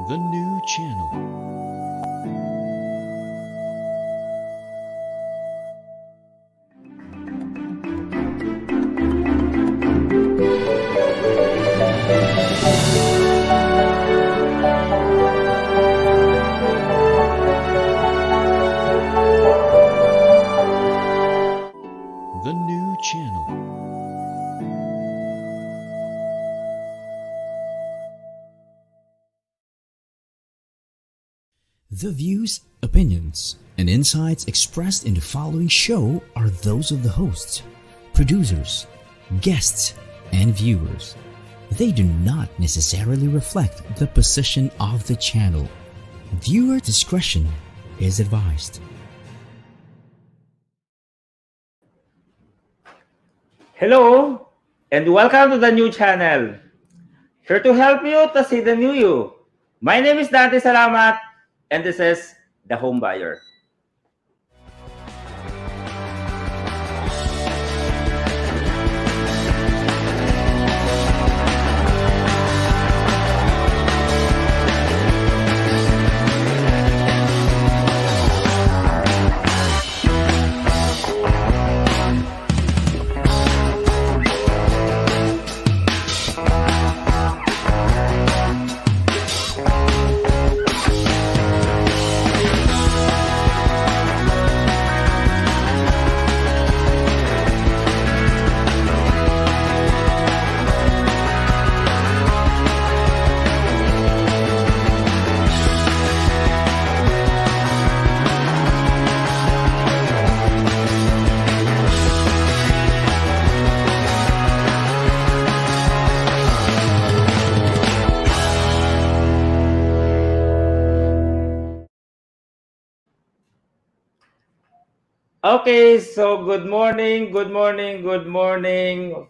The new channel. The new channel. The views, opinions, and insights expressed in the following show are those of the hosts, producers, guests, and viewers. They do not necessarily reflect the position of the channel. Viewer discretion is advised. Hello, and welcome to the new channel. Here to help you to see the new you. My name is Dante Salamat, and this is The Home Buyer. Okay, so good morning,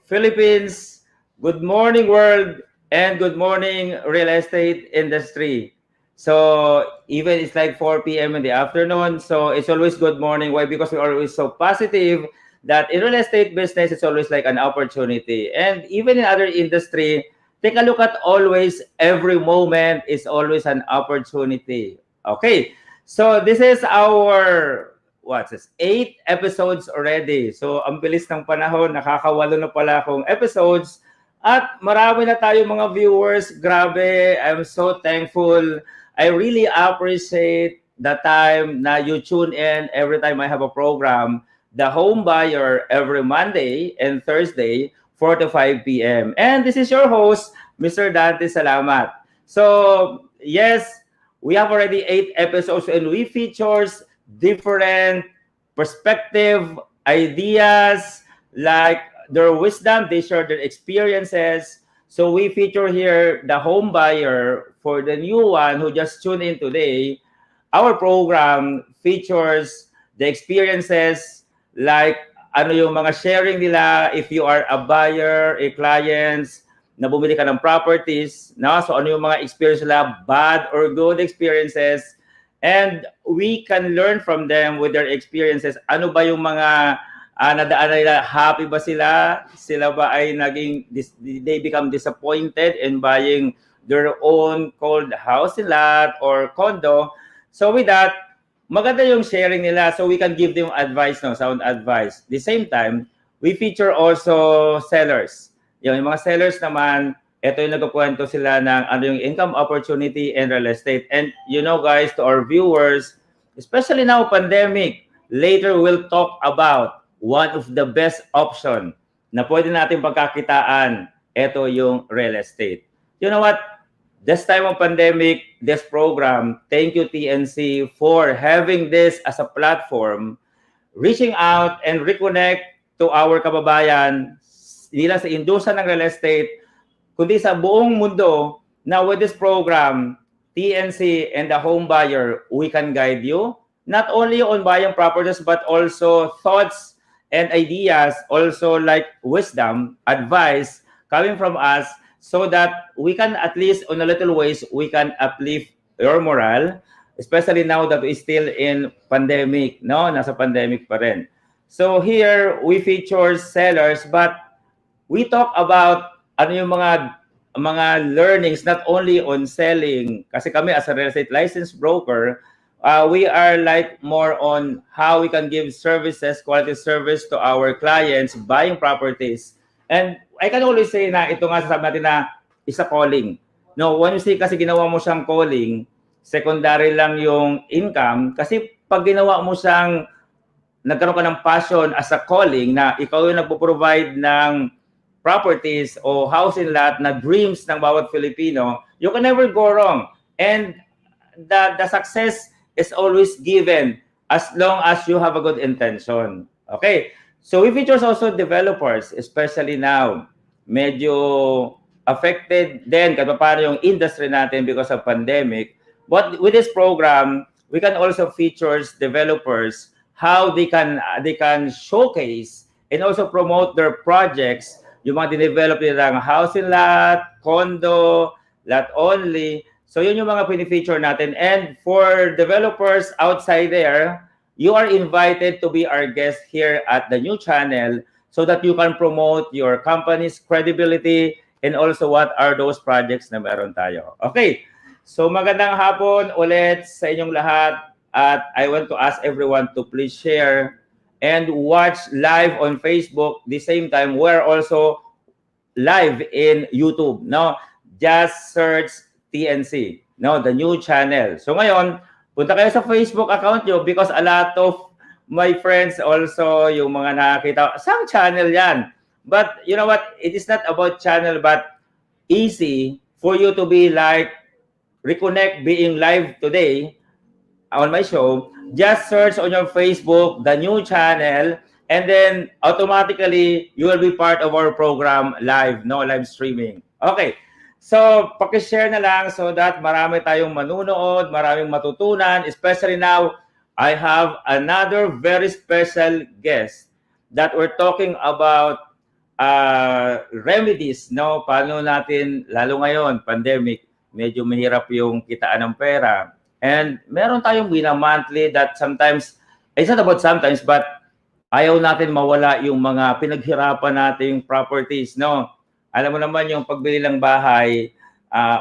Philippines, good morning, world, and good morning, real estate industry. So even it's like 4 p.m. in the afternoon, so it's always good morning. Why? Because we're always so positive that in real estate business, it's always like an opportunity. And even in other industry, take a look at always every moment is always an opportunity. Okay, so this is our what's this? 8 episodes already. So, ang bilis ng panahon, nakakawalo na pala akong episodes. At marami na tayo mga viewers. Grabe, I'm so thankful. I really appreciate the time na you tune in every time I have a program. The Home Buyer every Monday and Thursday, 4 to 5 p.m. And this is your host, Mr. Dante Salamat. So, yes, we have already 8 episodes and we features different perspective, ideas, like their wisdom, they share their experiences. So we feature here the home buyer. For the new one who just tuned in today, our program features the experiences, like ano yung mga sharing nila if you are a buyer, a client, na bumili ka ng properties, no? So ano yung mga experience nila, bad or good experiences. And we can learn from them with their experiences. Ano ba yung mga nadaanan nila? Happy ba sila? Sila ba ay they become disappointed in buying their own cold house lot or condo? So with that, maganda yung sharing nila. So we can give them advice, no? Sound advice. At the same time, we feature also sellers. Yung mga sellers naman, ito yung nagkukwento sila ng ano yung income opportunity in real estate. And you know guys, to our viewers, especially now pandemic, later we'll talk about one of the best option na pwede natin pagkakitaan. Ito yung real estate. You know what? This time of pandemic, this program, thank you TNC for having this as a platform, reaching out and reconnect to our kababayan, hindi lang sa industriya ng real estate, kundi sa buong mundo. Now with this program, TNC and the home buyer, we can guide you not only on buying properties but also thoughts and ideas, also like wisdom, advice coming from us, so that we can at least on a little ways we can uplift your morale, especially now that we're still in pandemic, no? Nasa pandemic pa rin. So here we feature sellers, but we talk about ano yung mga mga learnings not only on selling, kasi kami as a real estate licensed broker, we are like more on how we can give services, quality service to our clients buying properties. And I can always say na ito nga sasabi natin na isa calling. No, when you say kasi ginawa mo siyang calling, secondary lang yung income kasi pag ginawa mo siyang nagkaroon ka ng passion as a calling na ikaw yung nagpo-provide ng properties o housing lot na dreams ng bawat Filipino, you can never go wrong. And the success is always given as long as you have a good intention. Okay? So we features also developers, especially now. Medyo affected din kahit paano yung industry natin because of pandemic. But with this program, we can also feature developers how they can showcase and also promote their projects, yung mga dinevelop nilang housing lot, condo, lot only. So yun yung mga pinifeature natin. And for developers outside there, you are invited to be our guest here at the new channel so that you can promote your company's credibility and also what are those projects na meron tayo. Okay, so magandang hapon ulit sa inyong lahat. At I want to ask everyone to please share and watch live on Facebook. The same time, we're also live in YouTube. No, just search TNC. No, the new channel. So ngayon, punta kayo sa Facebook account nyo because a lot of my friends also, yung mga nakakita, saan channel yan? But you know what? It is not about channel, but easy for you to be like, reconnect being live today on my show. Just search on your Facebook, the new channel, and then automatically you will be part of our program live, no live streaming. Okay. So, paki-share na lang so that marami tayong manunood, maraming matutunan, especially now I have another very special guest that we're talking about remedies, no? Paano natin lalo ngayon, pandemic, medyo mahirap yung kitaan ng pera. And meron tayong monthly that sometimes, it's not about sometimes, but ayaw natin mawala yung mga pinaghirapan nating properties, no? Alam mo naman yung pagbili ng bahay,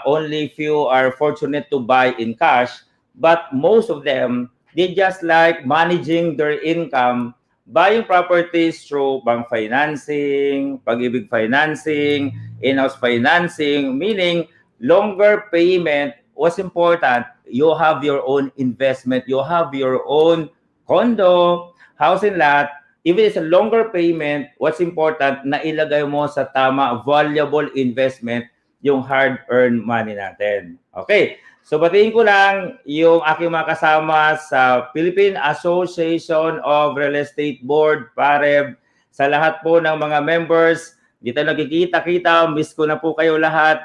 only few are fortunate to buy in cash, but most of them, they just like managing their income, buying properties through bank financing, pag-ibig financing, in-house financing, meaning longer payment was important. You have your own investment, you have your own condo, housing lot, even if it's a longer payment, what's important, na ilagay mo sa tama, valuable investment, yung hard-earned money natin. Okay, so batiin ko lang yung aking mga kasama sa Philippine Association of Real Estate Board, PAREB, sa lahat po ng mga members, dito nagkikita-kita, miss ko na po kayo lahat.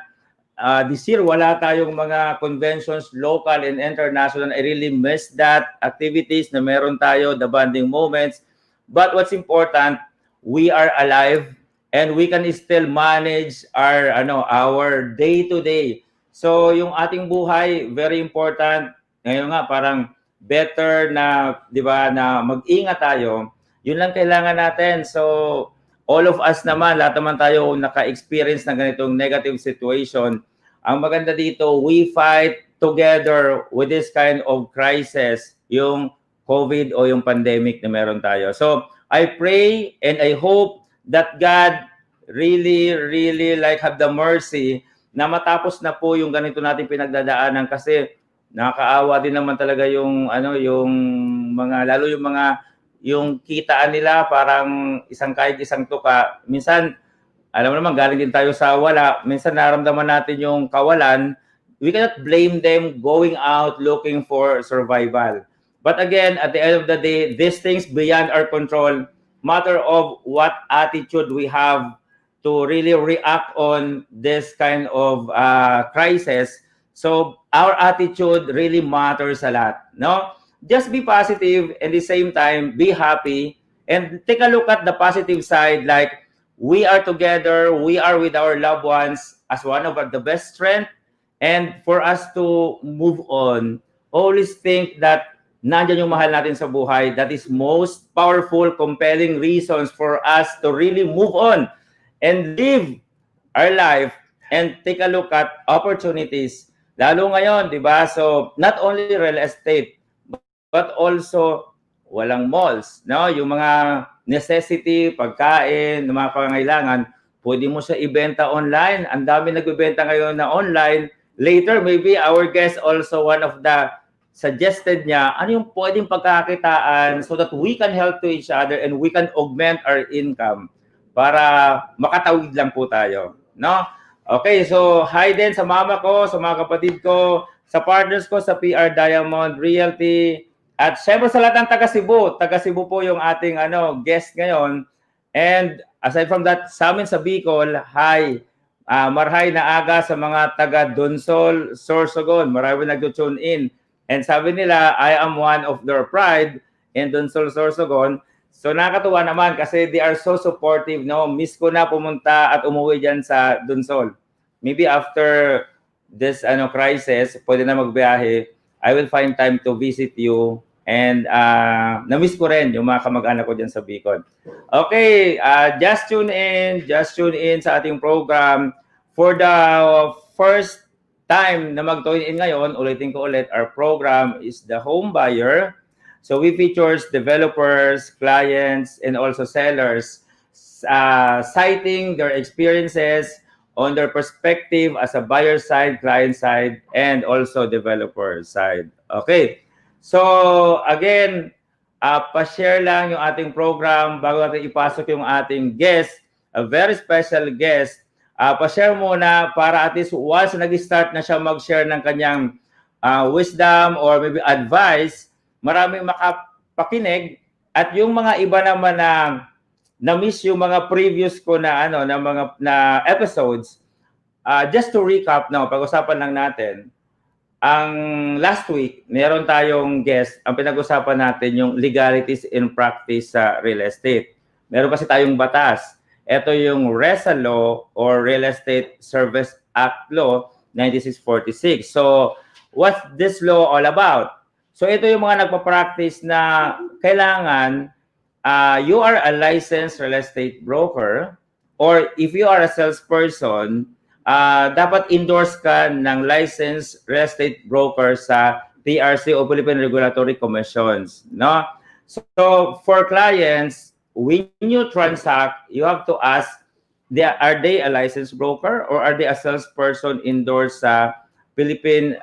This year, wala tayong mga conventions, local and international. I really miss that activities na meron tayo, the bonding moments. But what's important, we are alive and we can still manage our day-to-day. So yung ating buhay, very important. Ngayon nga, parang better na, di ba, na mag-ingat tayo. Yun lang kailangan natin. So all of us naman, lahat naman tayo naka-experience ng ganitong negative situation. Ang maganda dito, we fight together with this kind of crisis, yung COVID o yung pandemic na meron tayo. So I pray and I hope that God really like have the mercy na matapos na po yung ganito natin pinagdadaanan kasi nakakaawa din naman talaga yung yung mga lalo yung kitaan nila parang isang kahit isang tuka. Minsan alam mo naman, galing din tayo sa wala. Minsan naramdaman natin yung kawalan. We cannot blame them going out looking for survival. But again, at the end of the day, these things beyond our control, matter of what attitude we have to really react on this kind of crisis. So our attitude really matters a lot. No? Just be positive and at the same time, be happy. And take a look at the positive side, like, we are together, we are with our loved ones as one of the best strength. And for us to move on, always think that nandiyan yung mahal natin sa buhay. That is most powerful, compelling reasons for us to really move on and live our life and take a look at opportunities. Lalo ngayon, di ba? So, not only real estate, but also walang malls, no? Yung mga necessity, pagkain, ng mga pangangailangan, pwede mo siya ibenta online. Ang dami nagbebenta ngayon na online. Later, maybe our guest also one of the suggested niya, ano yung pwedeng pagkakitaan so that we can help to each other and we can augment our income para makatawid lang po tayo, no? Okay, so hi din sa mama ko, sa mga kapatid ko, sa partners ko sa PR Diamond Realty, at syempre sa lahat ng taga Cebu. Taga Cebu po yung ating guest ngayon. And aside from that, sa amin sa Bicol, hi. Marhay na aga sa mga taga Donsol, Sorsogon. Marami nag-tune in. And sabi nila, I am one of their pride in Donsol, Sorsogon. So nakakatuwa naman kasi they are so supportive. No? Miss ko na pumunta at umuwi dyan sa Donsol. Maybe after this crisis, pwede na magbiyahe. I will find time to visit you. And na-miss ko rin yung mga kamag-anak ko dyan sa Bicol. Okay, just tune in sa ating program. For the first time na mag-tune in ngayon, ulitin ko ulit, our program is the home buyer. So we features developers, clients, and also sellers citing their experiences on their perspective as a buyer side, client side, and also developer side. Okay. So, again, pa-share lang yung ating program bago natin ipasok yung ating guest, a very special guest. Pa-share muna para at least once nag-start na siya mag-share ng kanyang wisdom or maybe advice, maraming makapakinig at yung mga iba naman na-miss yung mga previous ko na na episodes. Just to recap, pag-usapan lang natin. Ang last week, meron tayong guest. Ang pinag-usapan natin yung legalities in practice sa real estate. Meron kasi tayong batas. Ito yung RESA Law or Real Estate Service Act Law 9646. So, what's this law all about? So, ito yung mga nagpa-practice na kailangan you are a licensed real estate broker or if you are a salesperson, dapat endorse ka ng licensed real estate broker sa PRC o Philippine Regulatory Commissions, no? So for clients, when you transact, you have to ask, are they a licensed broker or are they a salesperson endorsed sa Philippine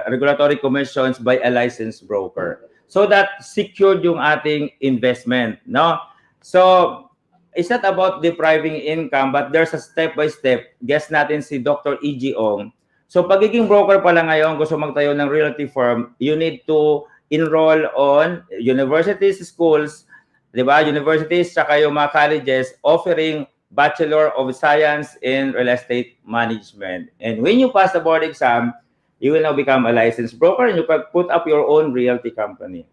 Regulatory Commissions by a licensed broker? So that secured yung ating investment, no? So it's not about depriving income, but there's a step-by-step. Guest natin si Dr. E.G. Ong. So pagiging broker pala ngayon, gusto magtayo ng realty firm, you need to enroll on universities, schools, di ba? Universities, saka yung mga colleges offering Bachelor of Science in Real Estate Management. And when you pass the board exam, you will now become a licensed broker and you can put up your own realty company.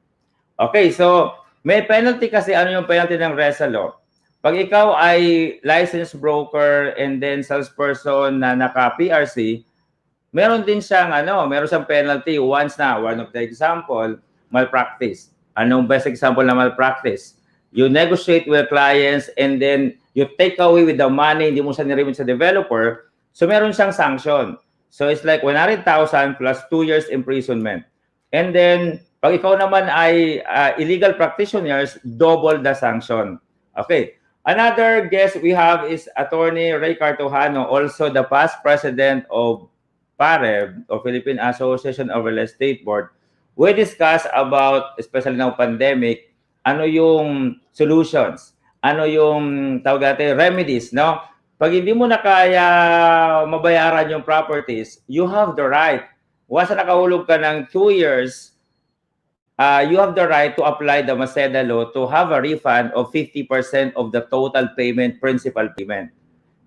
Okay, so may penalty kasi. Ano yung penalty ng RESA law? Pag ikaw ay licensed broker and then salesperson na naka-PRC, meron din siyang meron siyang penalty once na. One of the example, malpractice. Anong best example na malpractice? You negotiate with clients and then you take away with the money, hindi mo siya niremit sa developer, so meron siyang sanction. So it's like 100,000 plus 2 years imprisonment. And then, pag ikaw naman ay illegal practitioners, double the sanction. Okay. Another guest we have is Attorney Ray Cartojano, also the past president of PAREB, or Philippine Association of Real Estate Board. We discuss about, especially now pandemic, ano yung solutions, ano yung tawag natin, remedies, no? Pag hindi mo na kaya mabayaran yung properties, you have the right. Once na nakahulog ka ng 2 years, you have the right to apply the Maceda law to have a refund of 50% of the total payment, principal payment.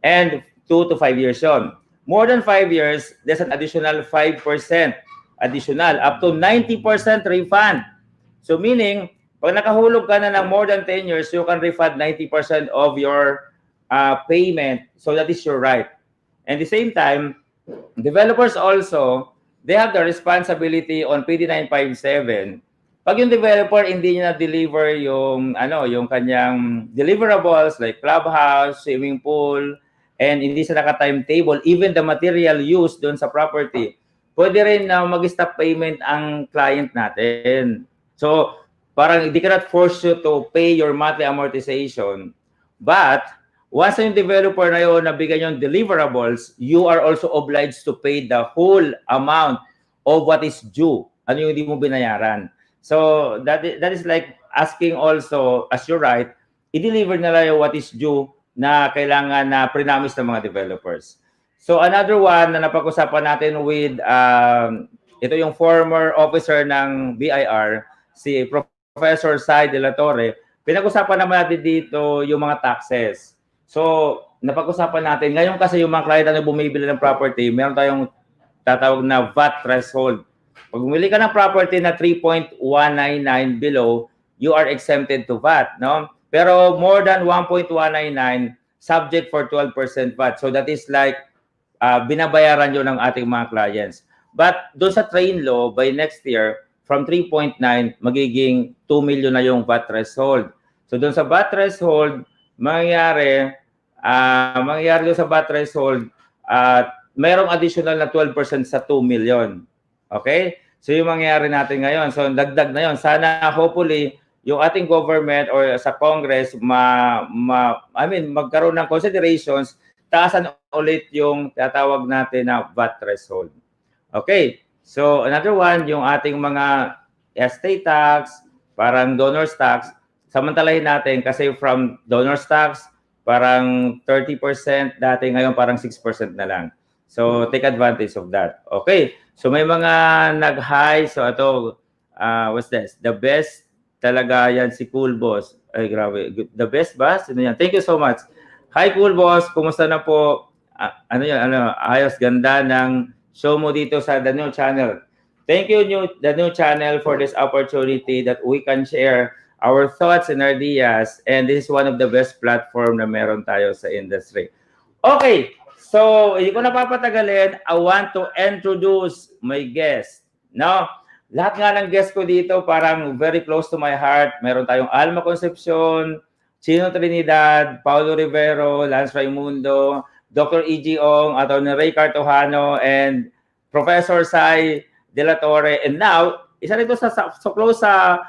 And 2 to 5 years yun. More than 5 years, there's an additional 5% additional, up to 90% refund. So meaning, pag nakahulog ka na ng more than 10 years, you can refund 90% of your payment. So that is your right. And at the same time, developers also, they have the responsibility on PD 957. Pag yung developer hindi niya na-deliver yung yung kanyang deliverables like clubhouse, swimming pool, and hindi sila naka-timetable, even the material used doon sa property, pwede rin na mag-stop payment ang client natin. So, parang they cannot force you to pay your monthly amortization. But, once yung developer na yun nabigyan yung deliverables, you are also obliged to pay the whole amount of what is due. Ano yung hindi mo binayaran. So, that is like asking also, as you're right, i-deliver nila yung what is due na kailangan na pre-promise ng mga developers. So, another one na napag-usapan natin with, ito yung former officer ng BIR, si Professor Sai de la Torre. Pinag-usapan naman natin dito yung mga taxes. So, napag-usapan natin, ngayon kasi yung mga client na bumibili ng property, meron tayong tatawag na VAT threshold. Pag bumili ka ng property na 3.199 below, you are exempted to VAT, no? Pero more than 1.199, subject for 12% VAT. So that is like binabayaran yun ng ating mga clients. But doon sa train law, by next year, from 3.9, magiging 2 million na yung VAT threshold. So doon sa VAT threshold, mangyayari doon sa VAT threshold, mayroong additional na 12% sa 2 million. Okay? So yung mangyayari natin ngayon, so dagdag na yon. Sana hopefully yung ating government or sa Congress magkaroon ng considerations, taasan ulit yung tatawag natin na VAT threshold. Okay? So another one, yung ating mga estate tax, parang donor's tax, samantalahin natin kasi from donor's tax, parang 30%, dati ngayon parang 6% na lang. So, take advantage of that. Okay. So, may mga nag-hi. So, ito, what's this? The best talaga yan si Cool Boss. Ay, grabe. The best ba? Sino yan? Thank you so much. Hi, Cool Boss. Kumusta na po? Ano yan? Ayos, ganda ng show mo dito sa The New Channel. Thank you, The New Channel, for this opportunity that we can share our thoughts and ideas. And this is one of the best platform na meron tayo sa industry. Okay. So, hindi ko napapatagalin. I want to introduce my guest. No? Lahat nga ng guest ko dito parang very close to my heart. Meron tayong Alma Concepcion, Chino Trinidad, Paulo Rivero, Lance Raimundo, Dr. E.G. Ong, Atty. Ray Cartojano, and Professor Sai de la Torre. And now, isa rito so close sa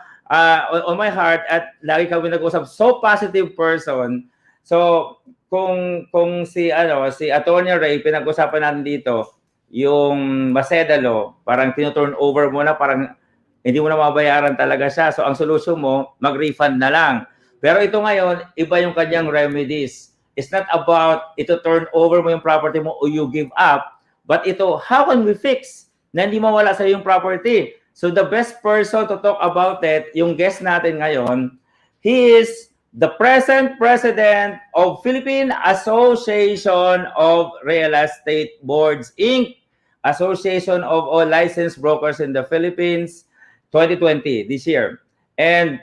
on my heart at lagi kami nag-usap. So positive person. So, kung si Atty. Ray pinag-usapan natin dito yung Maseda Law, parang tino-turn over mo na, parang hindi mo na mabayaran talaga siya. So ang solusyon mo, mag-refund na lang. Pero ito ngayon, iba yung kanyang remedies. It's not about ito turn over mo yung property mo o you give up, but ito, how can we fix na hindi mawala sa yung property? So the best person to talk about it, yung guest natin ngayon, he is the present president of Philippine Association of Real Estate Boards, Inc., Association of All Licensed Brokers in the Philippines, 2020, this year. And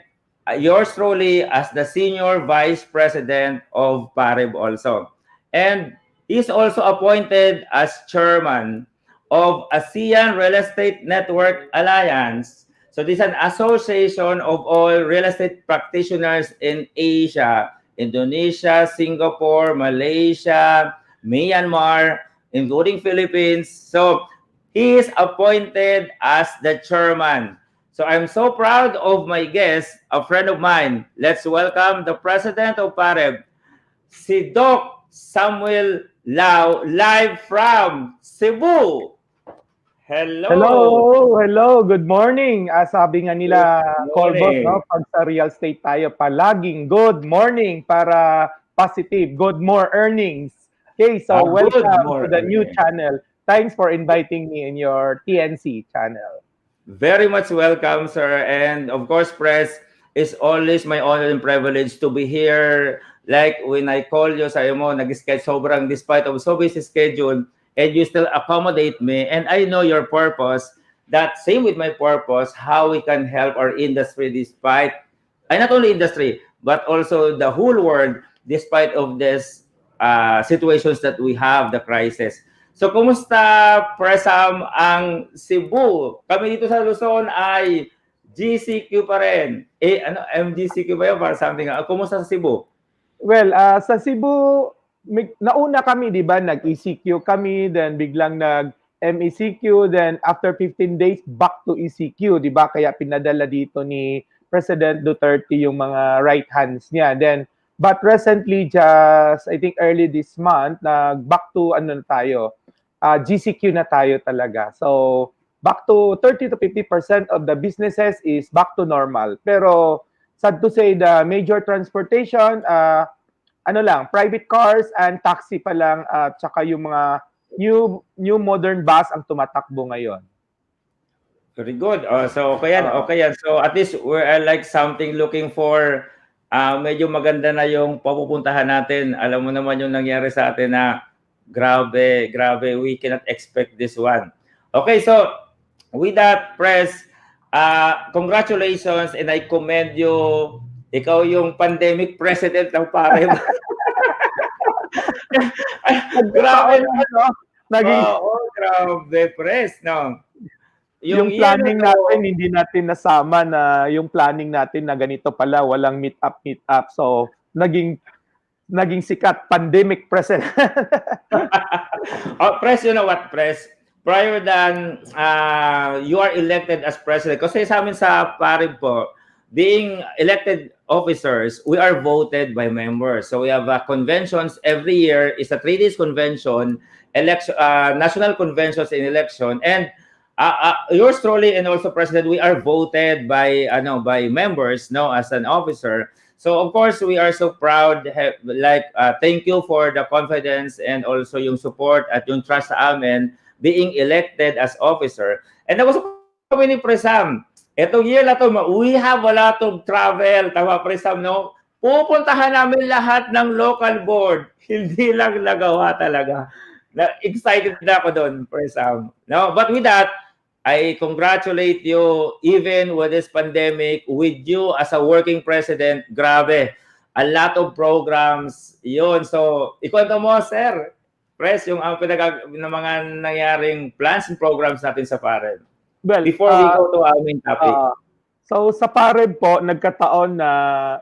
yours truly as the senior vice president of PAREB also. And he's also appointed as chairman of ASEAN Real Estate Network Alliance. So this is an association of all real estate practitioners in Asia, Indonesia, Singapore, Malaysia, Myanmar, including Philippines. So he is appointed as the chairman. So I'm so proud of my guest, a friend of mine. Let's welcome the president of PAREB, si Doc Samuel Lau, live from Cebu. Hello. Good morning. Sabi nga nila, Colbos, no? Pag sa real estate tayo, palaging good morning para positive. Good more earnings. Okay, so welcome to the new channel. Thanks for inviting me in your TNC channel. Very much welcome, sir. And of course, Press, it's always my honor and privilege to be here. Like when I call you, sabi mo, nag-schedule sobrang despite of so busy schedule, and you still accommodate me. And I know your purpose. That same with my purpose, how we can help our industry despite, not only industry, but also the whole world despite of this situations that we have, the crisis. So, kumusta, Presam, ang Cebu? Kami dito sa Luzon ay GCQ pa rin. MGCQ ba yun? Para something. Kumusta sa Cebu? Well, sa Cebu, nauna kami, di ba, nag-ECQ kami, then biglang nag-MECQ, then after 15 days, back to ECQ, di ba? Kaya pinadala dito ni President Duterte yung mga right hands niya. Then, but recently, just, I think early this month, back to, ano na tayo, GCQ na tayo talaga. So, back to 30 to 50% of the businesses is back to normal. Pero, sad to say, the major transportation, ano lang, private cars and taxi pa lang at saka yung mga new modern bus ang tumatakbo ngayon. Very good. So okay yan, okay yan. So at least we're like something looking for medyo maganda na yung papupuntahan natin. Alam mo naman yung nangyari sa atin na grabe, grabe. We cannot expect this one. Okay, so with that, Press, congratulations and I commend you. Ikaw yung pandemic president ng pare. Grabe no? Naging grabe, Press, no. Yung planning natin hindi natin nasama na yung planning natin na ganito pala walang meet up. So naging sikat pandemic president. Press, you know what, Press? Prior than you are elected as president, kasi sa amin sa Parib po, being elected officers, we are voted by members. So we have conventions every year. It's a 3 days convention, election, national conventions in election, and yours truly and also president, we are voted by members, no, as an officer. So of course we are so proud. Thank you for the confidence and also yung support at yung trust sa amin being elected as officer. And also kami ni Presam. Etong year na to, we have a lot of travel. Tama, Presam, no? Pupuntahan namin lahat ng local board. Hindi lang nagawa talaga. Excited na ako doon, Presam. No? But with that, I congratulate you even with this pandemic, with you as a working president. Grabe. A lot of programs. Yun. So, ikwento mo, sir. Press, yung mga nangyaring plans and programs natin sa Parel. Well, before we go to our main topic. So sa Pareb po, nagkataon na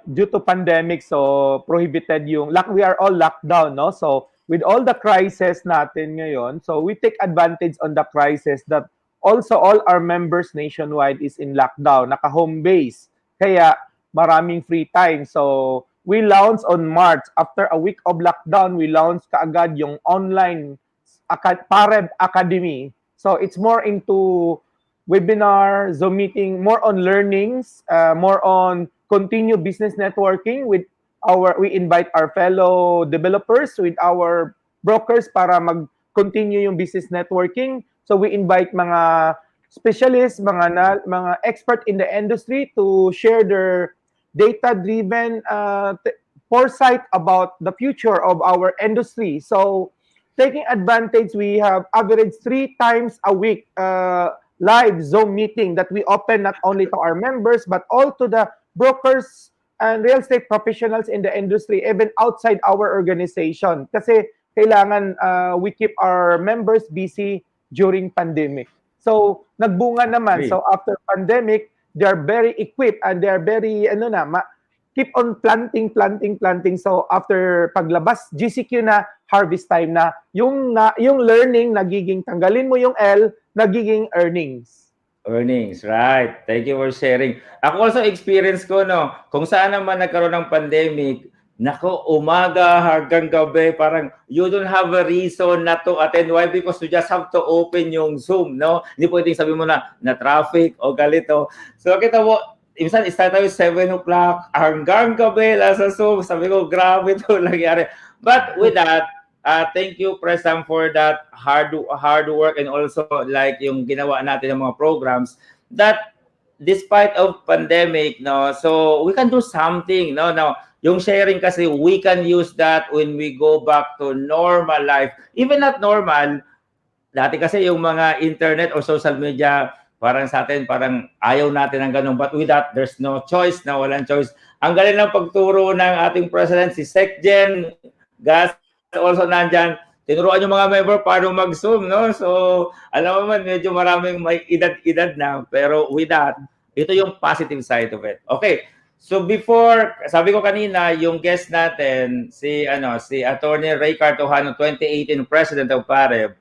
due to pandemic, so prohibited we are all locked down, no? So with all the crisis natin ngayon, so we take advantage on the crisis that also all our members nationwide is in lockdown, naka-home base. Kaya maraming free time. So we launched on March. After a week of lockdown, we launched kaagad yung online Pareb Academy. So it's more into webinar, Zoom meeting, more on learnings, more on continued business networking we invite our fellow developers with our brokers para mag-continue yung business networking. So we invite mga specialists, mga expert in the industry to share their data-driven foresight about the future of our industry. So taking advantage, we have average 3 times a week live Zoom meeting that we open not only to our members but all to the brokers and real estate professionals in the industry, even outside our organization. Kasi kailangan we keep our members busy during pandemic. So nagbunga naman. So after pandemic, they are very equipped and they are very keep on planting. So after paglabas, GCQ na, harvest time na, yung learning nagiging tanggalin mo yung L, nagiging earnings. Earnings, right. Thank you for sharing. Ako also experience ko, no, kung saan naman nagkaroon ng pandemic, nako, umaga hanggang gabi, parang you don't have a reason not to attend. Why? Because you just have to open yung Zoom, no? Hindi pwedeng sabi mo na traffic o galito. So kita mo, minsan start tayo 7 o'clock hanggang gabi sa Zoom. Sabi ko, grabe ito nangyari. But with that, thank you, Presam, for that hard work and also like yung ginawa natin ng mga programs that despite of pandemic, no, so we can do something, no. Now, yung sharing kasi we can use that when we go back to normal life. Even not normal, dati kasi yung mga internet or social media, parang sa atin, parang ayaw natin ng ganun. But with that, there's no choice, na walang choice. Ang galing ng pagturo ng ating president, si Secgen Gas, also nandyan, tinuruan yung mga member paano mag-Zoom, no? So, alam mo man, medyo maraming may edad-edad na. Pero with that, ito yung positive side of it. Okay. So before, sabi ko kanina, yung guest natin, si Attorney Ray Cartojano, 2018 President of PAREB,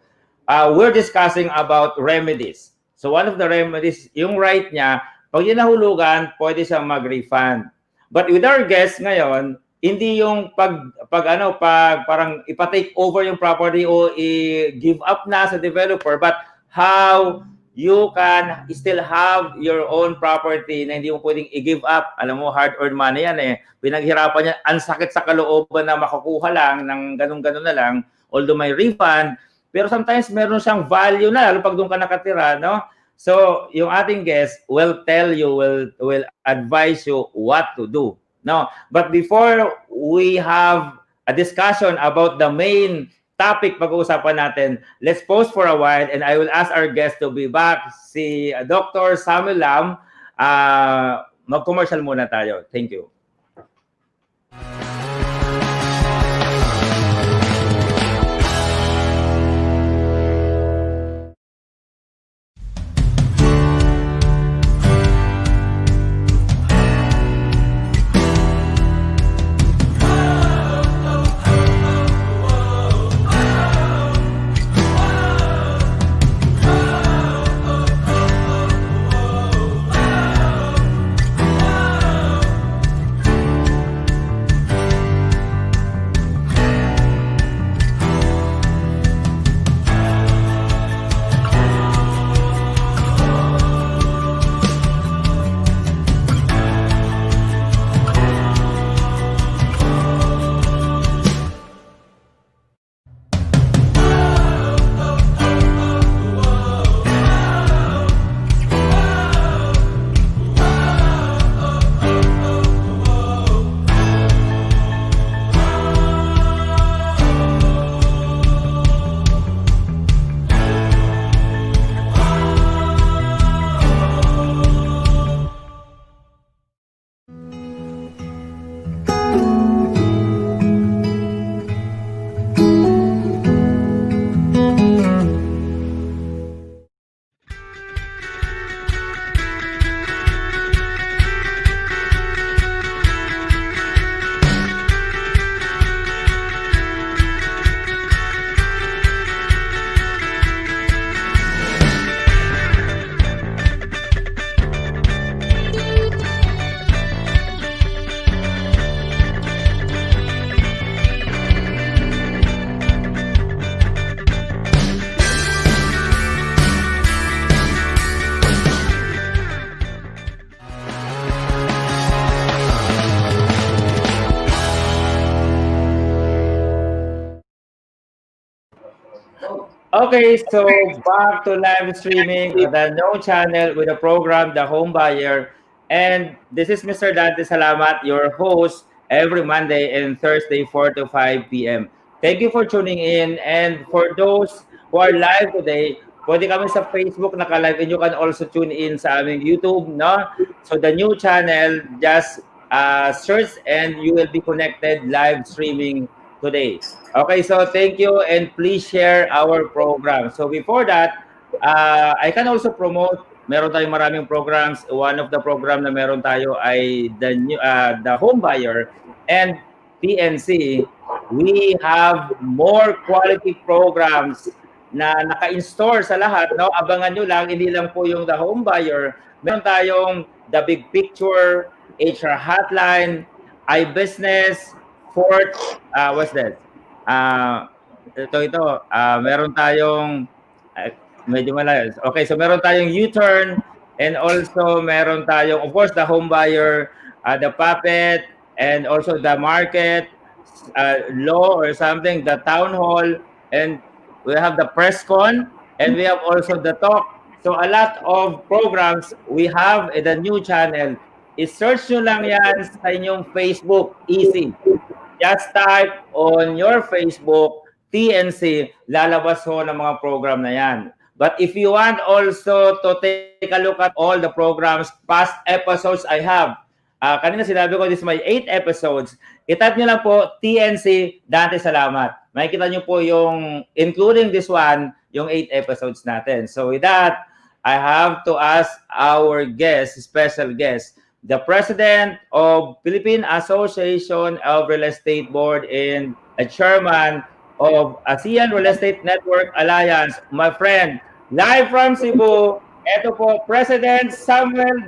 we're discussing about remedies. So one of the remedies, yung right niya, pag yun nahulugan, pwede siyang mag-refund. But with our guest ngayon, hindi yung parang ipa-take over yung property o i-give up na sa developer, but how you can still have your own property na hindi mo pwedeng i-give up. Alam mo, hard-earned money yan eh. Pinaghirapan niya, ang sakit sa kalooban na makakuha lang ng ganun-ganun na lang, although may refund, pero sometimes meron siyang value na, lalo pag doon ka nakatira, no? So, yung ating guest will tell you, will advise you what to do. No? But before we have a discussion about the main topic pag-uusapan natin, let's pause for a while and I will ask our guest to be back, si Dr. Samuel Lam. Mag-commercial muna tayo. Thank you. Okay, so back to live streaming the No Channel with the program The Home Buyer. And this is Mr. Dante Salamat, your host, every Monday and Thursday, 4 to 5 p.m. Thank you for tuning in. And for those who are live today, pwede kami sa Facebook naka-live and you can also tune in sa aming YouTube, no? So the new channel, just search and you will be connected live streaming today. Okay, so thank you and please share our program. So before that, I can also promote, meron tayong maraming programs. One of the program na meron tayo ay the Home Buyer and PNC. We have more quality programs na naka-install sa lahat. No? Abangan nyo lang, hindi lang po yung the Home Buyer. Meron tayong the Big Picture, HR Hotline, iBusiness, Fort, what's that? Meron tayong medyo malayo. Okay, so meron tayong U-turn and also meron tayong, of course, the Home Buyer, the Puppet, and also the Market, Law or something, the Town Hall, and we have the Press Con, and we have also the Talk. So a lot of programs we have in the new channel. I-search nyo lang yan sa inyong Facebook, easy. Just type on your Facebook, TNC, lalabas ho ng mga program na yan. But if you want also to take a look at all the programs, past episodes I have, kanina sinabi ko, this is my 8 episodes. I-type nyo lang po, TNC, Dante Salamat. Makikita nyo po yung, including this one, yung 8 episodes natin. So with that, I have to ask our guest, special guest, the president of Philippine Association of Real Estate Board and a chairman of ASEAN Real Estate Network Alliance. My friend, live from Cebu, ito po, President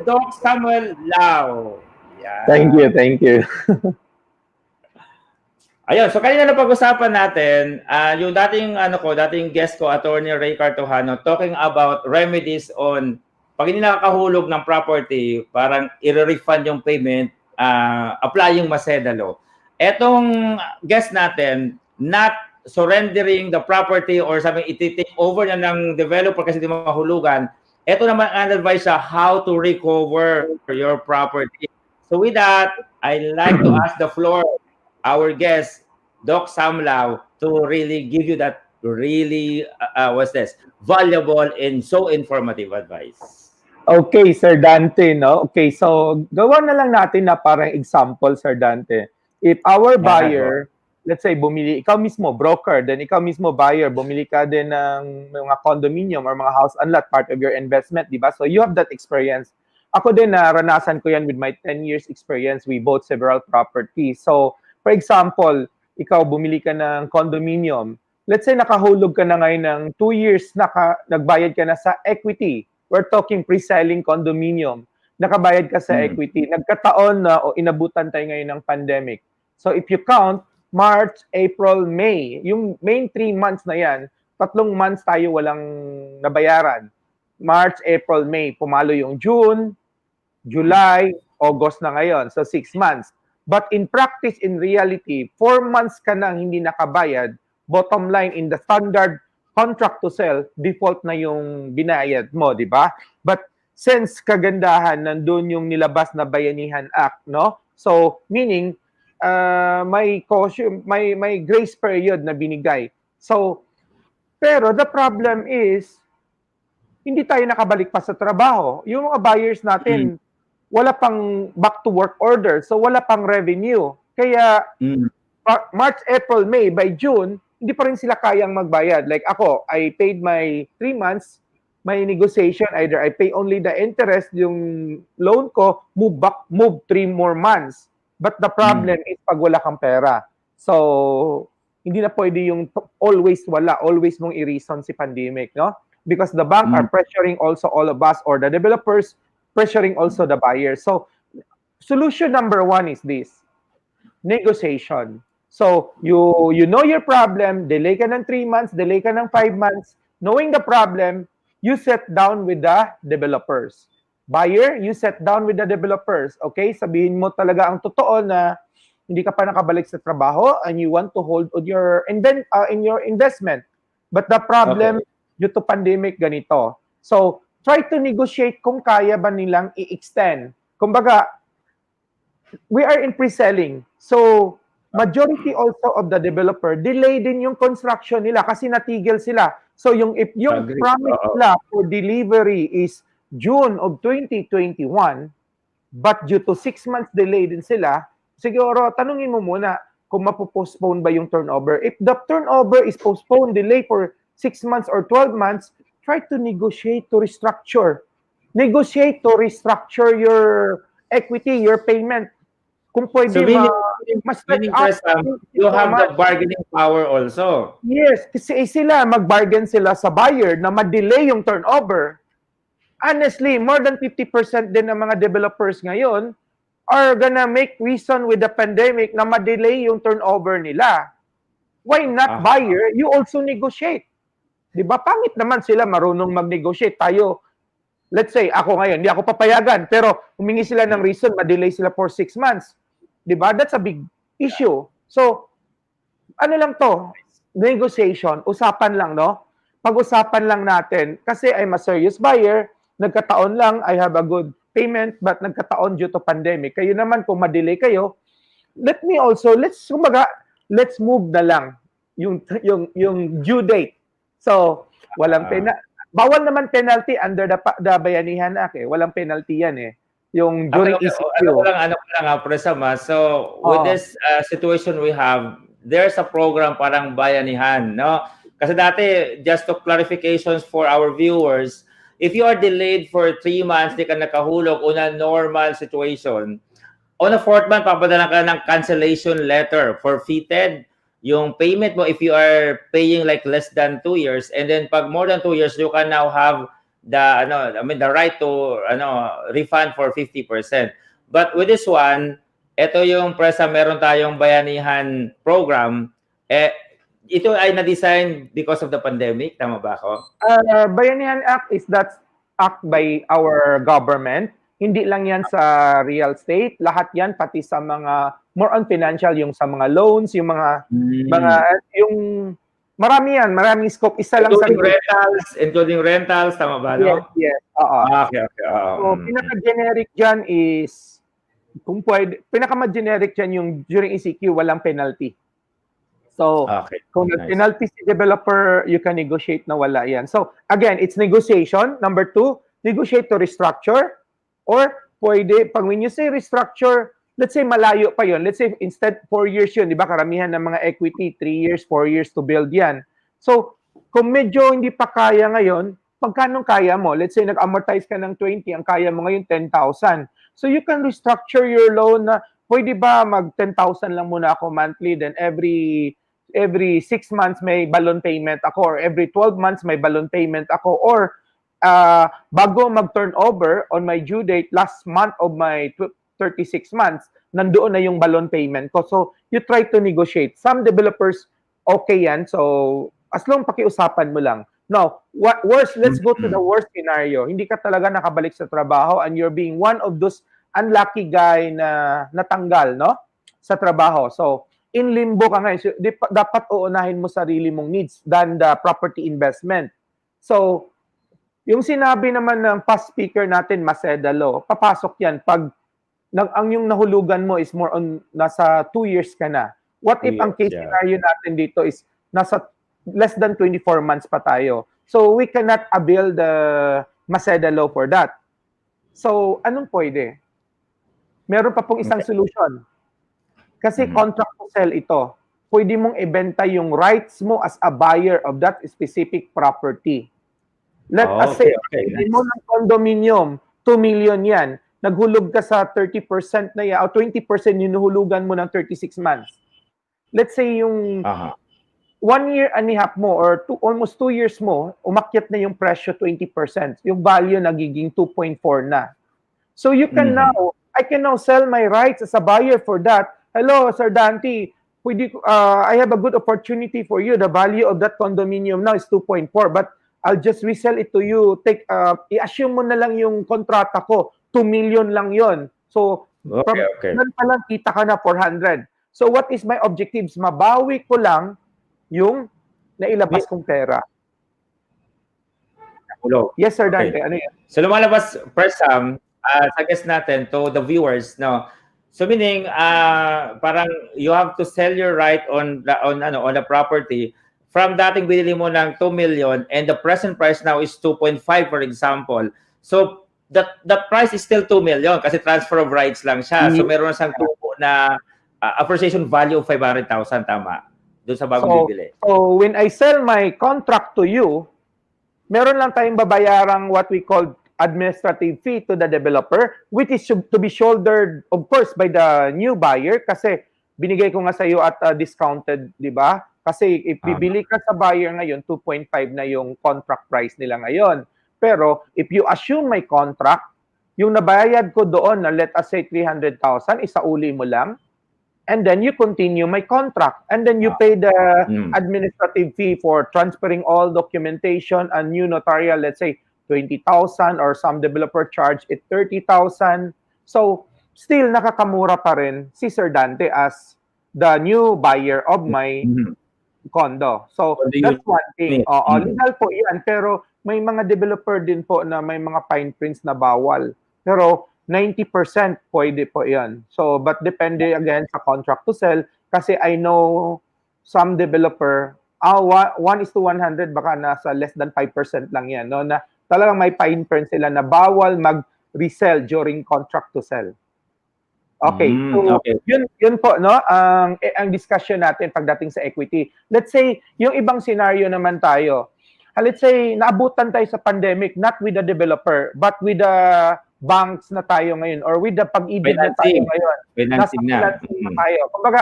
Doc Samuel Lau. Thank Yeah. you, thank you. Ayun, so kanina na pag-usapan natin, yung dating guest ko, Attorney Ray Cartojano, talking about remedies on pag hindi nakakahulog ng property, parang i-refund yung payment, applying Maseda law. Etong guest natin, not surrendering the property or sabi iti-take over na ng developer kasi di mahulugan, ito naman ang advice siya how to recover your property. So with that, I like to ask the floor our guest, Doc Sam Lau, to really give you that really, valuable and so informative advice. Okay, Sir Dante, no? Okay, so gawa na lang natin na parang example, Sir Dante. If our buyer, let's say bumili, ikaw mismo, broker, then ikaw mismo buyer, bumili ka din ng mga condominium or mga house and lot, part of your investment, di ba? So you have that experience. Ako din, naranasan ko yan with my 10 years experience. We bought several properties. So, for example, ikaw bumili ka ng condominium. Let's say nakahulog ka na ngayon ng 2 years, nagbayad ka na sa equity. We're talking pre-selling condominium. Nakabayad ka sa equity. Nagkataon na o inabutan tayo ngayon ng pandemic. So if you count, March, April, May, yung main 3 months na yan, 3 months tayo walang nabayaran. March, April, May, pumalo yung June, July, August na ngayon. So 6 months. But in practice, in reality, 4 months ka nang hindi nakabayad, bottom line, in the standard contract to sell, default na yung binayad mo, di ba? But since kagandahan, nandun yung nilabas na Bayanihan Act, no? So, meaning, may caution, may grace period na binigay. So, pero the problem is, hindi tayo nakabalik pa sa trabaho. Yung mga buyers natin, wala pang back to work order, so wala pang revenue. Kaya, March, April, May, by June, hindi pa rin sila kayang magbayad. Like ako, I paid my 3 months, my negotiation, either I pay only the interest, yung loan ko, move 3 more months. But the problem is pag wala kang pera. So, hindi na pwede yung always wala, always mong i-reason si pandemic, no? Because the bank are pressuring also all of us, or the developers pressuring also the buyers. So, solution number 1 is this, negotiation. So, you know your problem, delay ka ng 3 months, delay ka ng 5 months. Knowing the problem, you set down with the developers. Buyer, you set down with the developers. Okay? Sabihin mo talaga ang totoo na hindi ka pa nakabalik sa trabaho and you want to hold on your in your investment. But the problem due to pandemic ganito. So, try to negotiate kung kaya ba nilang i-extend. Kumbaga, we are in pre-selling. So, majority also of the developer, delay din yung construction nila kasi natigil sila. So, if yung promise nila for delivery is June of 2021, but due to 6 months delay din sila, siguro, tanungin mo muna kung mapopostpone ba yung turnover. If the turnover is postponed, delay for 6 months or 12 months, try to negotiate to restructure. Negotiate to restructure your equity, your payment. Kung pwede, so, you have the bargaining power also. Yes, kasi sila, mag-bargain sila sa buyer na ma-delay yung turnover. Honestly, more than 50% din ng mga developers ngayon are gonna make reason with the pandemic na ma-delay yung turnover nila. Why not buyer? You also negotiate. Di ba? Pangit naman sila marunong mag-negotiate. Tayo, let's say, ako ngayon, hindi ako papayagan, pero humingi sila ng reason, ma-delay sila for 6 months. Di ba? That's a big issue. So, ano lang to? Negotiation, usapan lang, no? Pag-usapan lang natin, kasi I'm a serious buyer, nagkataon lang, I have a good payment, but nagkataon due to pandemic. Kayo naman, kung ma-delay kayo, let's move na lang yung due date. So, walang bawal naman penalty under the Bayanihan Act eh. Walang penalty yan eh. Yung during ECQ. Ano ko lang, Presama. So, with this situation we have, there's a program parang Bayanihan, no? Kasi dati, just to clarifications for our viewers, if you are delayed for 3 months, di ka nakahulog on a normal situation, on a fourth month, papadala ka ng cancellation letter. Forfeited yung payment mo if you are paying like less than 2 years. And then pag more than 2 years, you can now have the right to refund for 50%. But with this one, ito yung presa, meron tayong bayanihan program. Ito ay na-design because of the pandemic. Tama ba ako? Bayanihan Act is that act by our government. Hindi lang yan sa real estate. Lahat yan, pati sa mga more on financial, yung sa mga loans, yung yung marami yan, maraming scope. Isa lang sa including rentals, tama ba, no? Yes. Okay. So, pinaka-generic dyan is, kung pwede, pinaka-generic dyan yung during ECQ, walang penalty. So, kung nag-penalty si developer, you can negotiate na wala yan. So, again, it's negotiation. Number 2, negotiate to restructure. Or, pwede, pag when you say restructure, let's say malayo pa yon. Let's say instead 4 years yun, di ba? Karamihan ng mga equity, 3 years, 4 years to build yan. So, kung medyo hindi pa kaya ngayon, magkano kaya mo? Let's say nag-amortize ka ng 20, ang kaya mo ngayon 10,000. So, you can restructure your loan na, pwede ba mag 10,000 lang muna ako monthly, then every 6 months may balloon payment ako, or every 12 months may balloon payment ako, or bago mag-turnover on my due date, last month of my 36 months, nandoon na yung balloon payment ko. So, you try to negotiate. Some developers, okay yan. So, as long pakiusapan mo lang. Now, worst, let's go to the worst scenario. Hindi ka talaga nakabalik sa trabaho and you're being one of those unlucky guy na natanggal, no? Sa trabaho. So, in limbo ka ngayon. So, dapat uunahin mo sarili mong needs than the property investment. So, yung sinabi naman ng past speaker natin, Maceda Law, papasok yan pag ang yung nahulugan mo is more on nasa 2 years ka na. What if ang case scenario natin dito is nasa less than 24 months pa tayo? So, we cannot avail the Maceda Law for that. So, anong pwede? Meron pa pong isang solution. Kasi contract to sell ito. Pwede mong ibenta yung rights mo as a buyer of that specific property. Let us say, hindi mo ng condominium, 2 million yan. Naghulog ka sa 30% na yan, o 20% yung nuhulugan mo ng 36 months. Let's say yung 1 year and a half mo, or almost 2 years mo, umakyat na yung presyo 20%. Yung value nagiging 2.4 na. So you can now, I can now sell my rights as a buyer for that. Hello, Sir Dante, I have a good opportunity for you. The value of that condominium now is 2.4, but I'll just resell it to you. I-assume mo na lang yung kontrata ko. 2 million lang yon. So, from pa lang, kita ka na 400. So, what is my objectives? Mabawi ko lang yung nailabas kong pera. Yes, Sir Dante. Ano yan? So, lumalabas, first, suggest natin to the viewers, no? So, meaning, parang you have to sell your right on the property. From dating binili mo ng 2 million and the present price now is 2.5, for example. So, the price is still 2 million kasi transfer of rights lang siya. So, meron siyang tubo na appreciation value of 500,000, tama? Doon sa bagong bibili. So, when I sell my contract to you, meron lang tayong babayarang what we call administrative fee to the developer, which is to be shouldered, of course, by the new buyer kasi binigay ko nga sa iyo at discounted, di ba? Kasi if bibili ka sa buyer ngayon, 2.5 na yung contract price nila ngayon. Pero if you assume my contract, yung nabayad ko doon na let us say 300,000, isauli mo lang, and then you continue my contract. And then you pay the administrative fee for transferring all documentation and new notarial, let's say 20,000, or some developer charge it 30,000. So, still nakakamura pa rin si Sir Dante as the new buyer of my condo. So, that's one thing. Legal po yan, pero may mga developer din po na may mga fine prints na bawal. Pero 90% pwede po yan. So, but depende again sa contract to sell kasi I know some developer, 1:100 baka nasa less than 5% lang yan, no? Na talagang may fine print sila na bawal mag-resell during contract to sell. Okay, so yun po, no? Ang discussion natin pagdating sa equity. Let's say, yung ibang scenario naman tayo. let's say, naabutan tayo sa pandemic, not with the developer, but with the banks na tayo ngayon or with the pag-ibig na tayo ngayon. Financing na. Financing na tayo. Kumbaga,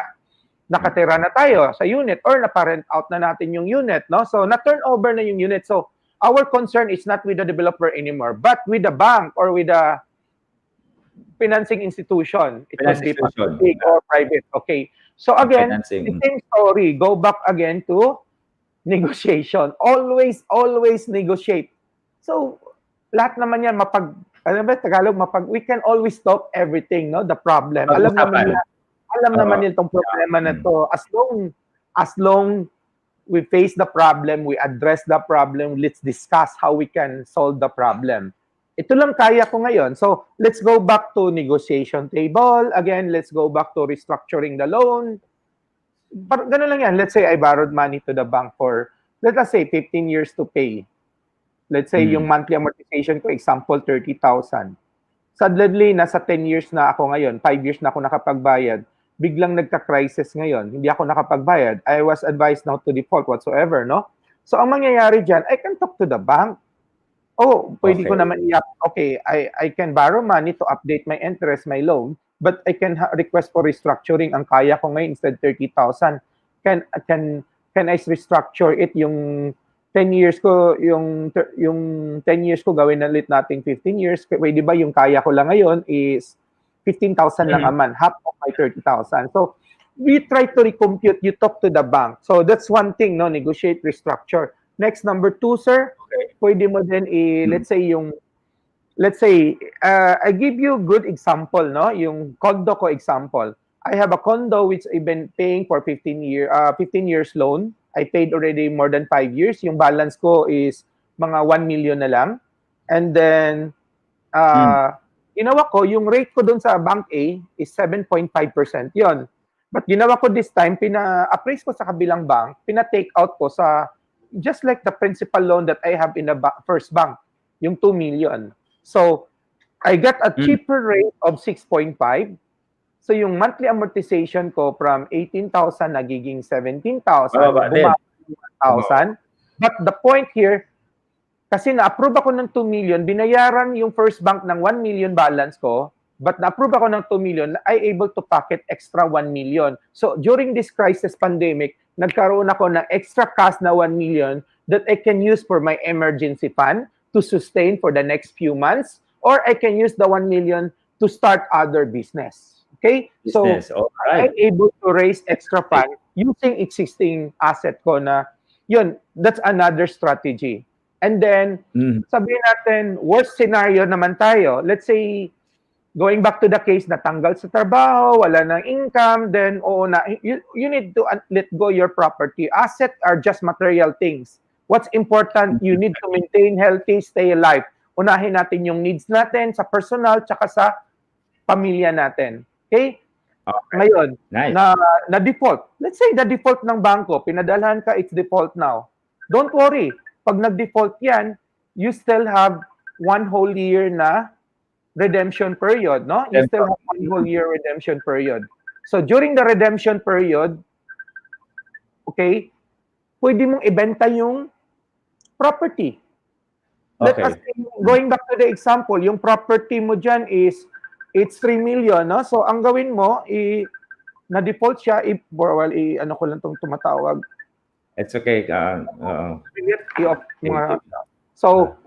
nakatira na tayo sa unit or na-parent out na natin yung unit, no? So, na-turn over na yung unit. So, our concern is not with the developer anymore, but with the bank or with the financing institution. It could be public or private. Okay. So, again, the same story. Go back again to negotiation. Always negotiate. So, lahat naman yan, Tagalog, we can always stop everything, no? The problem. Alam naman nila itong problema na to. As long we face the problem, we address the problem, let's discuss how we can solve the problem. Ito lang kaya ko ngayon. So, let's go back to negotiation table. Again, let's go back to restructuring the loan. Ganun lang yan. Let's say I borrowed money to the bank for, let us say, 15 years to pay. Let's say yung monthly amortization ko, example, 30,000. Suddenly, nasa 10 years na ako ngayon, 5 years na ako nakapagbayad. Biglang nagka-crisis ngayon. Hindi ako nakapagbayad. I was advised not to default whatsoever, no? So, ang mangyayari dyan, I can talk to the bank. Oh, pwede ko naman okay, I can borrow money to update my interest, my loan, but I can request for restructuring. Ang kaya ko ngayon instead 30,000. Can I restructure it yung 10 years ko, yung 10 years ko gawin na ulit nating 15 years. Pwede ba yung kaya ko lang ngayon is 15,000 lang a month, half of my 30,000. So, we try to recompute, you talk to the bank. So, that's one thing, no, negotiate, restructure. Next, number 2, sir, pwede mo din let's say, I give you good example, no? Yung condo ko example. I have a condo which I've been paying for 15 years loan. I paid already more than 5 years. Yung balance ko is mga 1 million na lang. And then, ginawa ko, yung rate ko dun sa Bank A is 7.5% yon. But ginawa ko this time, pina-appraise ko sa kabilang bank, pina-take out ko sa just like the principal loan that I have in the first bank, yung 2 million. So, I got a cheaper rate of 6.5. So, yung monthly amortization ko from 18,000 nagiging 17,000, bumaba 1,000. But the point here, kasi na-approve ako ng 2 million, binayaran yung first bank ng 1 million balance ko, but na-approve ako ng 2 million, I able to pocket extra 1 million. So, during this crisis pandemic, nagkaroon ako ng extra cash na 1 million that I can use for my emergency fund to sustain for the next few months, or I can use the 1 million to start other business. Okay? So, I'm able to raise extra fund using existing asset ko na, yun, that's another strategy. And then, sabihin natin, worst scenario naman tayo. Let's say, going back to the case, natanggal sa trabaho, wala ng income, then you need to let go your property. Assets are just material things. What's important, you need to maintain healthy, stay alive. Unahin natin yung needs natin sa personal tsaka sa pamilya natin. Okay? Ngayon, na default. Let's say the default ng bangko, pinadalhan ka, it's default now. Don't worry. Pag nag-default yan, you still have 1 whole year na redemption period, no? You still have 1 whole year redemption period. So, during the redemption period, okay, pwede mong ibenta yung property. Let us say, going back to the example, yung property mo dyan is, it's 3 million, no? So, ang gawin mo, na-default siya, ano ko lang itong tumatawag. It's okay. So,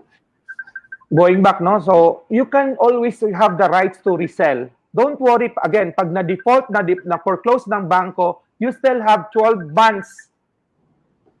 going back, no? So, you can always have the rights to resell. Don't worry, again, pag na-default, na-foreclose ng bangko, you still have 12 months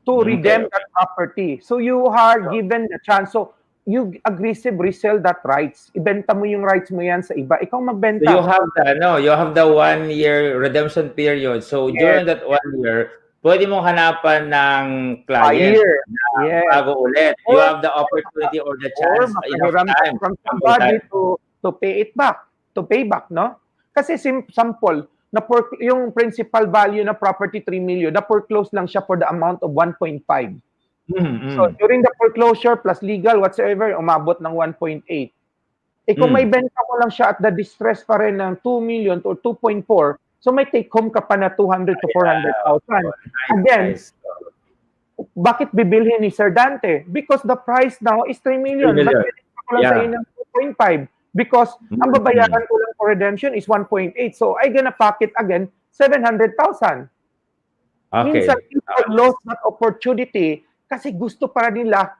to redeem that property. So, you are given the chance. So, you aggressive resell that rights. Ibenta mo yung rights mo yan sa iba. Ikaw magbenta. So, you have the 1 year redemption period. So, during that 1 year, pwede mong hanapan ng client na bago ulit. You have the opportunity or the chance enough time from somebody to pay it back, to pay back, no? Kasi sample, yung principal value na property 3 million, na-foreclose lang siya for the amount of 1.5. So, during the foreclosure plus legal, whatsoever, umabot ng 1.8. Kung may benta mo lang siya at the distress pa rin ng 2 million to 2.4, so may take home ka pa na 200 to 400,000. Again, bakit bibilhin ni Sir Dante? Because the price now is 3 3 million. But million. ko lang sa Yeah. iyo ng 2.5 because ang babayaran ko lang for redemption is 1.8. So I gonna pocket again 700,000. Okay. Minsan people lost that opportunity kasi gusto para nila,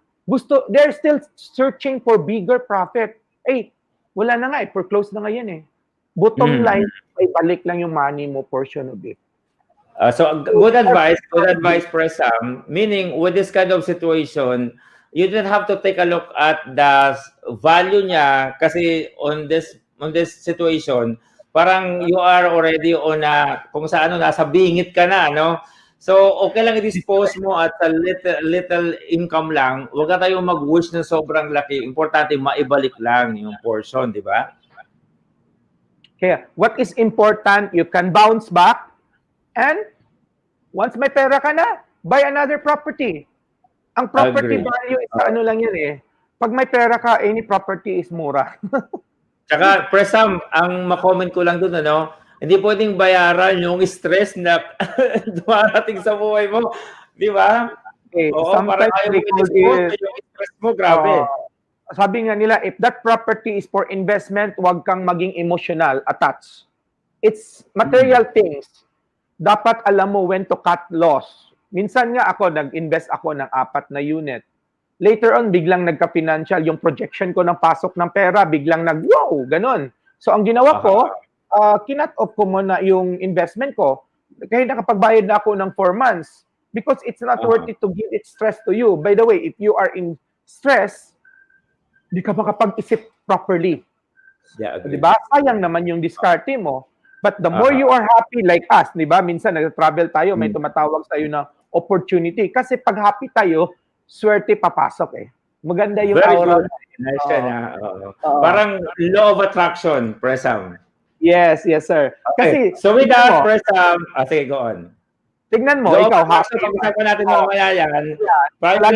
they're still searching for bigger profit. Eh, wala na nga foreclose na ngayon eh. Bottom line, ay balik lang yung money mo portion of it. So good advice, Presam. Meaning with this kind of situation, you don't have to take a look at the value niya kasi on this situation, parang you are already on a kung sa ano nasa bingit ka na, no? So okay lang i-dispose mo at a little income lang. Huwag ka tayong mag-wish ng sobrang laki. Importante maibalik lang yung portion, di ba? Kaya what is important, you can bounce back and once may pera ka na, buy another property. Ang property value is ano lang yan eh. Pag may pera ka, any property is mura. Tsaka, Presam, ang makomment ko lang dun, ano, hindi pwedeng bayaran yung stress na dumarating sa buhay mo. Di ba? Okay, Oo, parang ayaw mo i-dispose yung stress mo, grabe. Sabi nga nila, if that property is for investment, huwag kang maging emotional attached. It's material things. Dapat alam mo when to cut loss. Minsan nga ako, nag-invest ako ng 4 na unit. Later on, biglang nagka-financial. Yung projection ko ng pasok ng pera, biglang wow, ganun. So, ang ginawa ko, kinat off ko muna yung investment ko. Kaya nakapagbayad na ako ng 4 months. Because it's not worth it to give it stress to you. By the way, if you are in stress, di ka makapag-isip properly. Yeah, diba? Sayang naman yung diskarte mo. But the more you are happy, like us, di ba? Minsan nag-travel tayo, may tumatawag sa'yo na opportunity. Kasi pag happy tayo, swerte papasok eh. Maganda yung very aura. Good. Nice na. Parang law of attraction, Presam. Yes, sir. Okay. Kasi, so with that, Presam, sige, go on. Tignan mo, ikaw, happy. Pag-usapan natin mamaya yan. Parang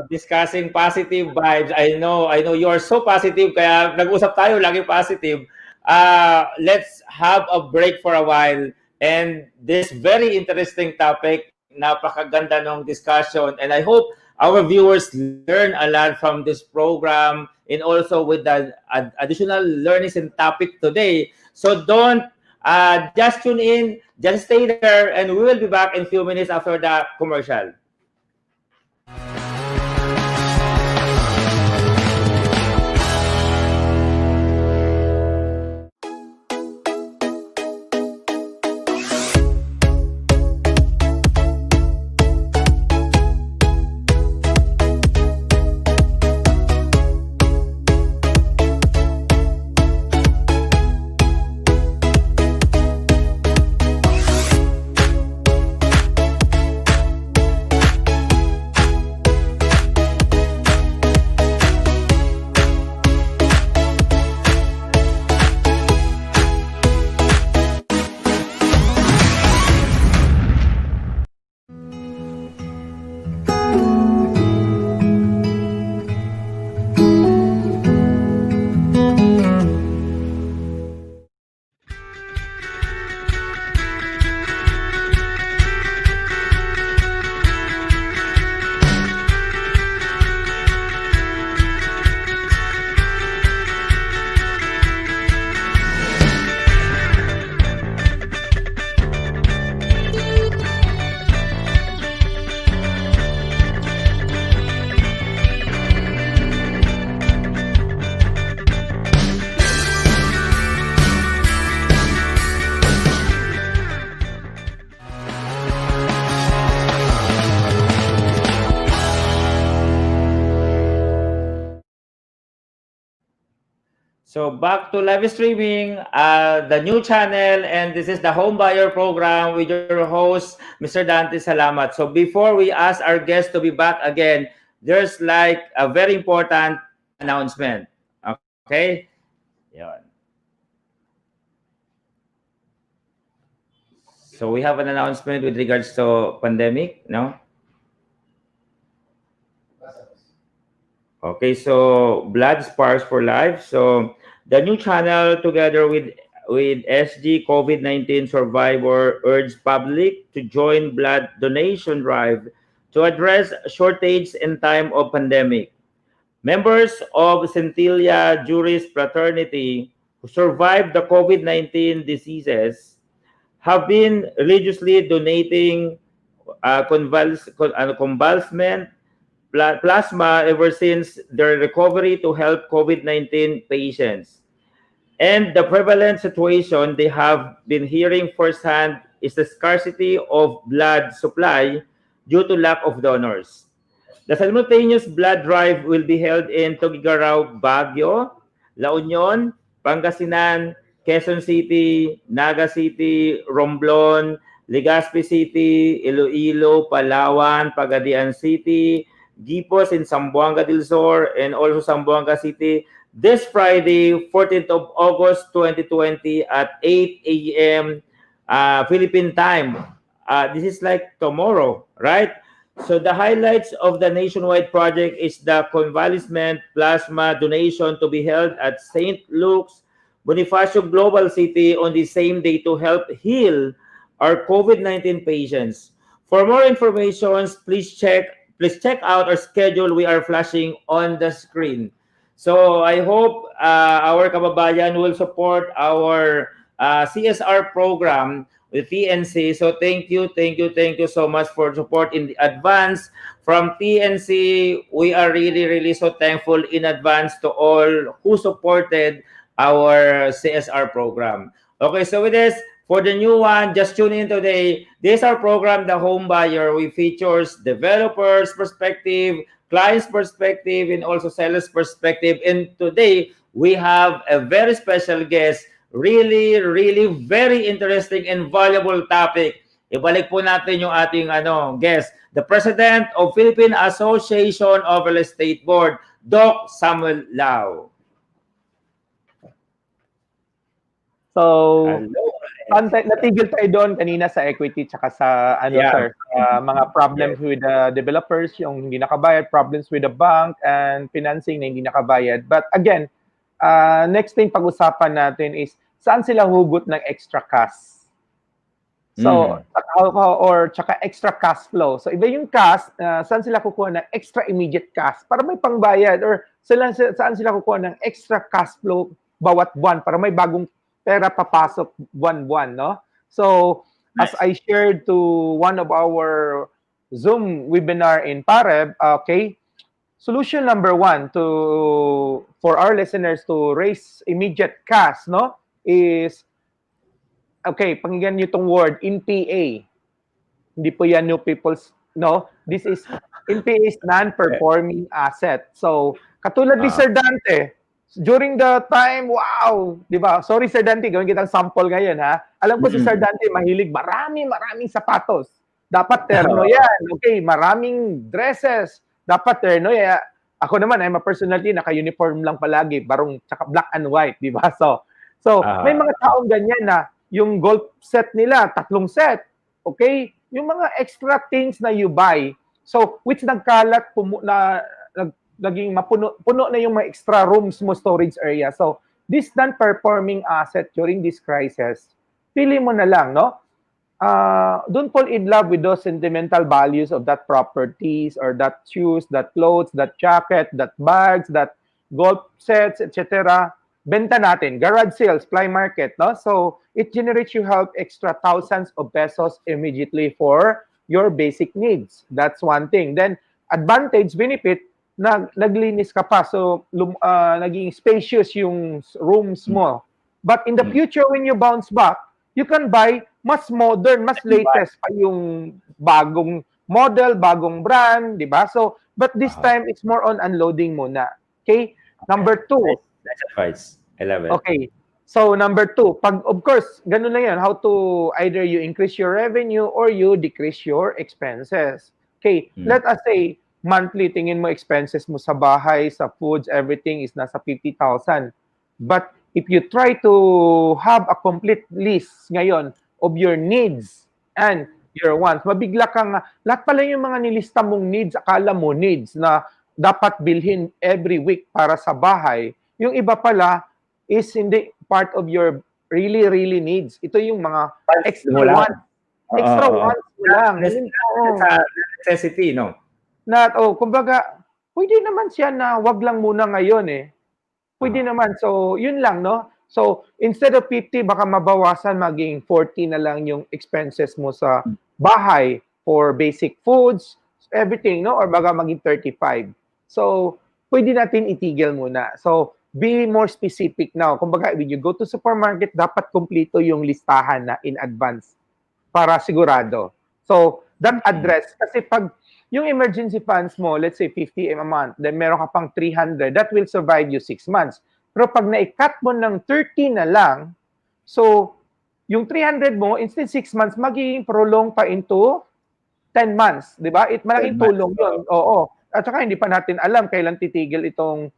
discussing positive vibes. I know you are so positive, kaya nag-usap tayo, lagi positive. Let's have a break for a while. And this very interesting topic, napakaganda ng discussion. And I hope our viewers learn a lot from this program and also with the additional learnings and topic today. So don't just tune in, just stay there, and we will be back in a few minutes after the commercial. So back to live streaming, the new channel, and this is the Home Buyer Program with your host, Mr. Dante Salamat. So before we ask our guests to be back again, there's like a very important announcement. Okay? Yan. So we have an announcement with regards to pandemic, no? Okay, so Blood Sparks for Life. So the new channel, together with SG COVID-19 survivor, urged public to join blood donation drive to address shortage in time of pandemic. Members of Centilla Juris Fraternity who survived the COVID-19 diseases have been religiously donating convalescent plasma ever since their recovery to help COVID-19 patients. And the prevalent situation they have been hearing firsthand is the scarcity of blood supply due to lack of donors. The simultaneous blood drive will be held in Tuguegarao, Baguio, La Union, Pangasinan, Quezon City, Naga City, Romblon, Legazpi City, Iloilo, Palawan, Pagadian City, Gipos in Zamboanga del Sur, and also Zamboanga City this Friday, 14th of August 2020 at 8 a.m. Philippine time. This is like tomorrow, right? So the highlights of the nationwide project is the convalescent plasma donation to be held at St. Luke's Bonifacio Global City on the same day to help heal our COVID-19 patients. For more information, please check out our schedule we are flashing on the screen. So I hope our kababayan will support our CSR program with TNC. So thank you so much for support in the advance from TNC. We are really so thankful in advance to all who supported our CSR program. Okay, so with this, for the new one, just tune in today. This is our program, The Home Buyer. We features developers' perspective, client's perspective, and also seller's perspective. And today, we have a very special guest. Really very interesting and valuable topic. Ibalik po natin yung ating guest, the President of Philippine Association of Real Estate Board, Doc Samuel Lau. So, Hello. natigil tayo doon kanina sa equity tsaka sa sir, mga problems with the developers, yung hindi nakabayad, problems with the bank, and financing na hindi nakabayad. But again, next thing pag-usapan natin is saan sila hugot ng extra cash. So, or tsaka extra cash flow. So, iba yung cash, saan sila kukuha ng extra immediate cash para may pangbayad, or saan sila kukuha ng extra cash flow bawat buwan para may bagong pera papasok buwan-buwan, no? So, as I shared to one of our Zoom webinar in Pareb, okay, solution number one for our listeners to raise immediate cash, no, is, okay, pakinggan niyo itong word, NPA. Hindi po yan new people's, no? This is, NPA is non-performing asset. So, katulad ni Sir Dante, during the time, wow, di ba? Sorry, Sir Dante, gawin kitang sample ngayon, ha? Alam ko si Sir Dante, mahilig, maraming sapatos. Dapat terno yan. Okay, maraming dresses. Dapat terno yan. Ako naman, I'm a personality, naka-uniform lang palagi, barong, tsaka black and white, di ba? So may mga taong ganyan na yung golf set nila, 3 set. Okay? Yung mga extra things na you buy. So, which nagkalat, naging puno na yung mga extra rooms mo, storage area. So, this non-performing asset during this crisis, pili mo na lang, no? Don't fall in love with those sentimental values of that properties or that shoes, that clothes, that jacket, that bags, that golf sets, etc. Benta natin. Garage sales, fly market, no? So, it generates you help extra thousands of pesos immediately for your basic needs. That's one thing. Then, advantage, benefit, naglinis ka pa. So, naging spacious yung rooms mo. But in the future, when you bounce back, you can buy mas modern, mas latest pa yung bagong model, bagong brand, di ba? So, but this time, it's more on unloading muna. Okay? Number 2. That's advice. I love it. Okay. So, number 2, of course, ganun lang yan, how to either you increase your revenue or you decrease your expenses. Okay, let us say, monthly, tingin mo expenses mo sa bahay, sa foods, everything is nasa 50,000. But if you try to have a complete list ngayon of your needs and your wants, mabigla kang, lahat pala yung mga nilista mong needs, akala mo needs na dapat bilhin every week para sa bahay. Yung iba pala is hindi part of your really needs. Ito yung mga extra wants. Extra Oo. wants mo lang. Sa necessity, no? Kumbaga, pwede naman siya na wag lang muna ngayon eh. Pwede naman. So, yun lang, no? So, instead of 50, baka mabawasan, maging 40 na lang yung expenses mo sa bahay for basic foods, everything, no? Or baka maging 35. So, pwede natin itigil muna. So, be more specific now. Kumbaga, when you go to supermarket, dapat kumplito yung listahan na in advance para sigurado. So, that address, kasi pag yung emergency funds mo, let's say 50 a month, then meron ka pang 300, that will survive you 6 months. Pero pag na-cut mo ng 30 na lang, so yung 300 mo, instead 6 months, magiging prolong pa into 10 months, di ba? Malaking tulong yun. Oo. At saka hindi pa natin alam kailan titigil itong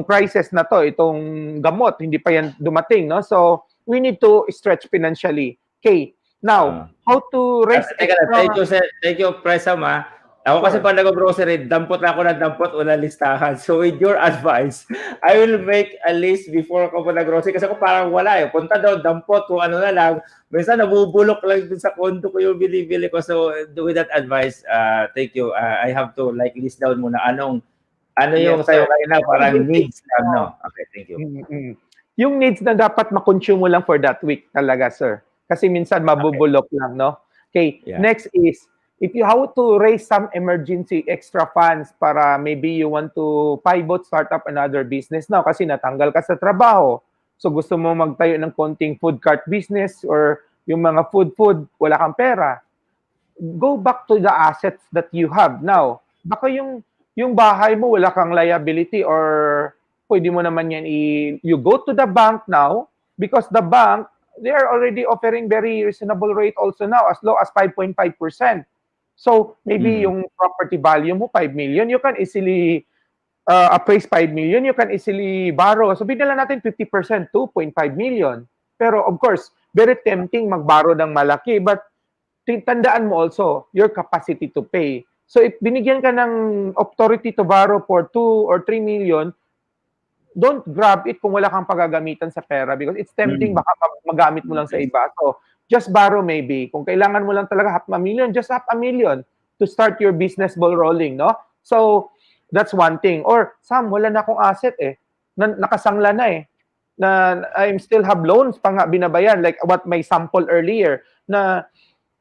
crisis na to, itong gamot, hindi pa yan dumating, no? So, we need to stretch financially. Okay. Now, how to raise extra... Thank you, Presam, ha. Ako kasi pag nag-grocery, dampot na ako ng dampot, walang listahan. So with your advice, I will make a list before ako pa nag-grocery. Kasi ako parang wala eh. Punta doon, dampot, kung ano na lang. Minsan nabubulok lang dun sa kondo ko yung bili-bili ko. So with that advice, thank you. I have to like list down muna ano yung sa'yo kanina, parang needs lang, no? Okay, thank you. Yung needs na dapat makonsume mo lang for that week talaga, sir. Kasi minsan mabubulok lang, no? Okay, next is, if you how to raise some emergency extra funds para maybe you want to pivot, start up another business now kasi natanggal ka sa trabaho. So gusto mo magtayo ng konting food cart business or yung mga food, wala kang pera. Go back to the assets that you have now. Baka yung bahay mo, wala kang liability or pwede mo naman yan you go to the bank now because the bank, they are already offering very reasonable rate also now as low as 5.5%. So, maybe yung property value mo, 5 million, you can easily appraise 5 million, you can easily borrow. So, bigyan lang natin 50%, 2.5 million. Pero, of course, very tempting mag-borrow ng malaki. But, tandaan mo also your capacity to pay. So, if binigyan ka ng authority to borrow for 2 or 3 million, don't grab it kung wala kang pagagamitan sa pera because it's tempting baka magamit mo lang sa iba. So, just borrow maybe. Kung kailangan mo lang talaga $500,000, just $500,000 to start your business ball rolling, no? So, that's one thing. Or, Sam, wala na akong asset eh. Nakasangla na eh. Na I still have loans pa nga binabayan, like what my sample earlier, na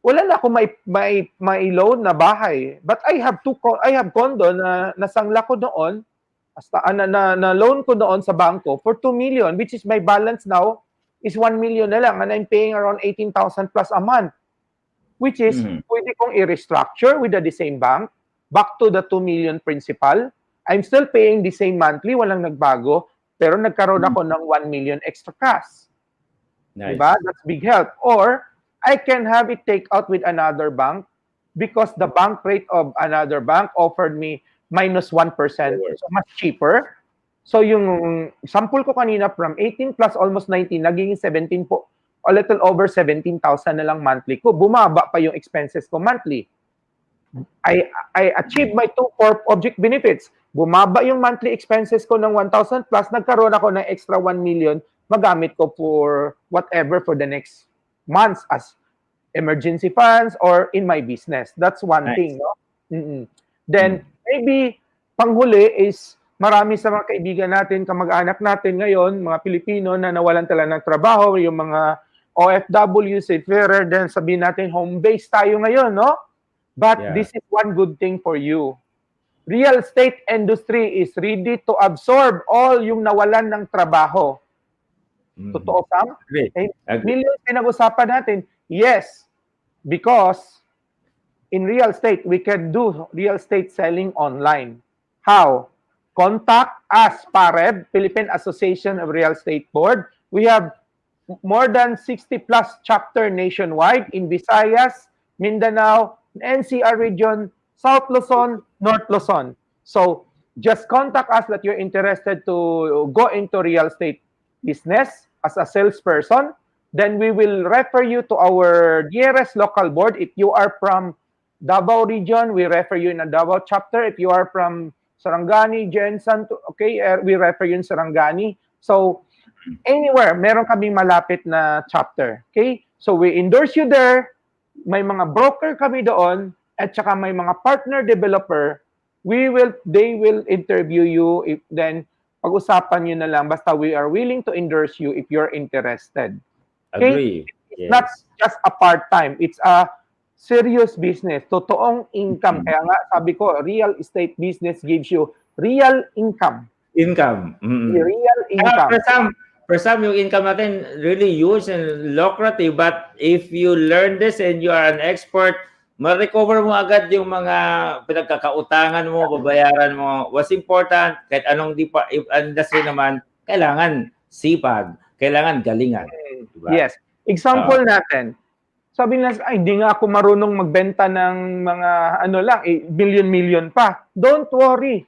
wala na akong may loan na bahay. But I have condo na nasangla ko noon, na loan ko noon sa bangko for 2 million, which is my balance now is 1 million na lang and I'm paying around 18,000 plus a month, which is pwede kong i-restructure with the same bank back to the 2 million principal. I'm still paying the same monthly, walang nagbago, pero nagkaroon ako ng 1 million extra cash. Nice. Diba? That's big help. Or I can have it take out with another bank because the bank rate of another bank offered me minus 1%, so much cheaper. So yung sample ko kanina from 18 plus almost 19, naging 17 po, a little over 17,000 na lang monthly ko. Bumaba pa yung expenses ko monthly. I achieved my 2 core object benefits. Bumaba yung monthly expenses ko ng 1,000 plus, nagkaroon ako ng extra 1 million, magamit ko for whatever for the next months as emergency funds or in my business. That's one thing, no? Then, maybe, panghuli is, marami sa mga kaibigan natin, kamag-anak natin ngayon, mga Pilipino na nawalan talaga ng trabaho, yung mga OFW, seafarer, then sabihin natin, home base tayo ngayon, no? But this is one good thing for you. Real estate industry is ready to absorb all yung nawalan ng trabaho. Totoo, Sam? Millions pinag-usapan natin. Yes, because in real estate, we can do real estate selling online. How? Contact us, PAREB, Philippine Association of Real Estate Board. We have more than 60 plus chapter nationwide in Visayas, Mindanao, NCR region, South Luzon, North Luzon. So just contact us that you're interested to go into real estate business as a salesperson. Then we will refer you to our nearest local board. If you are from Davao region, we refer you in a Davao chapter. If you are from Sarangani, Jensen, okay, we refer you in Sarangani. So, anywhere, meron kaming malapit na chapter. Okay? So we endorse you there. May mga broker kami doon at saka may mga partner developer. They will interview you. If then pag-usapan nyo na lang basta we are willing to endorse you if you're interested. Okay? Agree. It's not Yes. just a part-time. It's a serious business. Totoong income. Kaya nga sabi ko, real estate business gives you real income. Income. Real income. For some, yung income natin really huge and lucrative. But if you learn this and you are an expert, ma-recover mo agad yung mga pinagkakautangan mo, babayaran mo. What's important, kahit anong industry naman, kailangan sipag, kailangan galingan. Diba? Yes. Example natin, sabi nila, ay, hindi nga ako marunong magbenta ng mga million pa. Don't worry.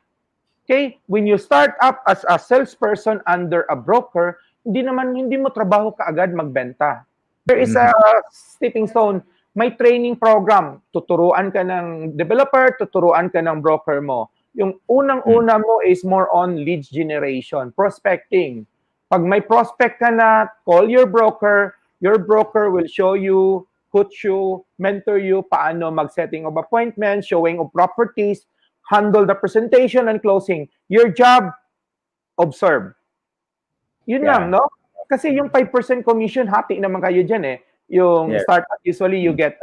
Okay? When you start up as a salesperson under a broker, hindi mo trabaho kaagad magbenta. There is a stepping stone. May training program. Tuturuan ka ng developer, tuturuan ka ng broker mo. Yung unang-una mo is more on leads generation, prospecting. Pag may prospect ka na, call your broker will show you, coach you, mentor you, paano mag-setting of appointments, showing of properties, handle the presentation and closing. Your job, observe. Yun lang, no? Kasi yung 5% commission, hati naman kayo dyan eh. Yung startup, usually you get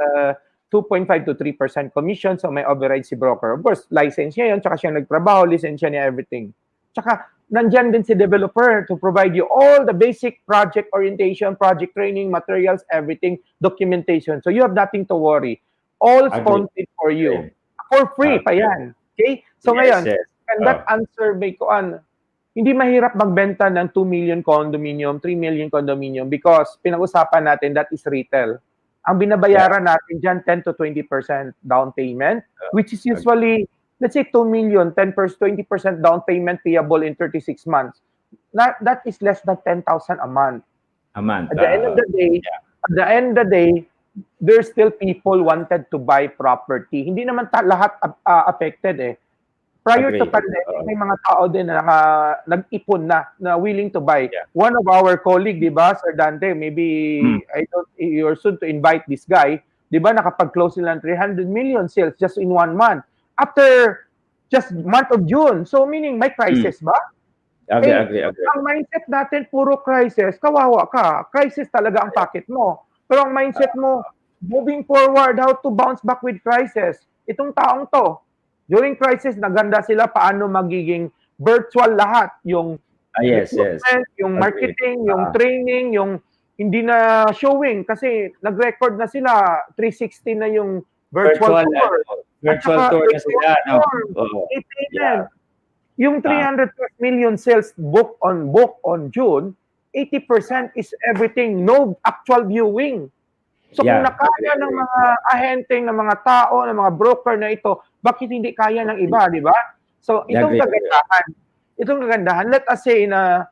2.5 to 3% commission, so may override si broker. Of course, license niya yun, tsaka siya nagtrabaho, lisensya niya, everything. Tsaka, nandyan din si developer to provide you all the basic project orientation, project training, materials, everything, documentation. So you have nothing to worry. All sponsored for you. For free pa yan. Okay? So ngayon, that answer may kuan, hindi mahirap magbenta ng 2 million condominium, 3 million condominium because pinag-usapan natin that is retail. Ang binabayaran natin dyan, 10 to 20% down payment, which is usually, let's say 2 million, 10%, 20% down payment payable in 36 months. That is less than 10,000 a month. A month. At the end of the day, there's still people wanted to buy property. Hindi naman lahat affected eh. Prior to pandemic, may mga tao din na nag-ipon na willing to buy. One of our colleague, di ba, Sir Dante, maybe you're soon to invite this guy, di ba, nakapag-close nila ng 300 million sales just in 1 month. After just month of June. So meaning, may crisis ba? Agree. Ang mindset natin, puro crisis, kawawa ka. Crisis talaga ang pocket mo. Pero ang mindset mo, moving forward, how to bounce back with crisis. Itong taong to, during crisis, naganda sila paano magiging virtual lahat. Yung yung marketing, yung training, yung hindi na showing kasi nag-record na sila, 360 na yung virtual tour. Virtual tour na sila. Yung 300 million sales book on June, 80% is everything, no actual viewing. So kung nakaya ng mga ahente, ng mga tao, ng mga broker na ito, bakit hindi kaya ng iba, di ba? So itong kagandahan, let us say na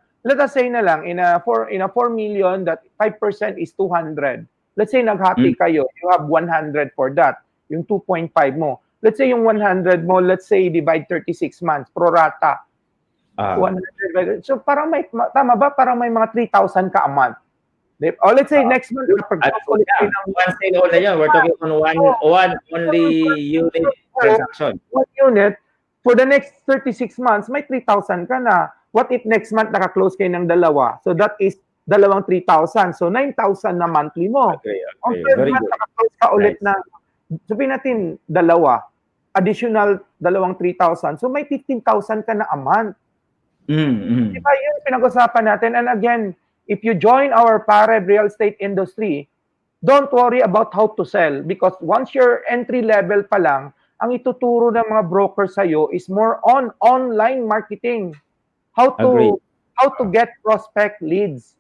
lang in a 4 million that 5% is 200. Let's say naghati kayo, you have 100 for that, yung 2.5 mo. Let's say yung 100 mo, let's say divide 36 months, pro rata. 100. So parang may, tama ba? Parang may mga 3,000 ka a month. Or let's say next month, one sale only yun. We're talking on one only unit transaction. One unit, for the next 36 months, may 3,000 ka na. What if next month naka-close kayo ng dalawa? So that is dalawang 3,000. So 9,000 na monthly mo. On third month, naka-close ka ulit na, sabihin natin, dalawa. Additional dalawang 3,000. So may 15,000 ka na a month. Diba yun pinag-usapan natin? And again, if you join our Pareb real estate industry, don't worry about how to sell because once you're entry level pa lang, ang ituturo ng mga brokers sa'yo is more on online marketing. How to get prospect leads.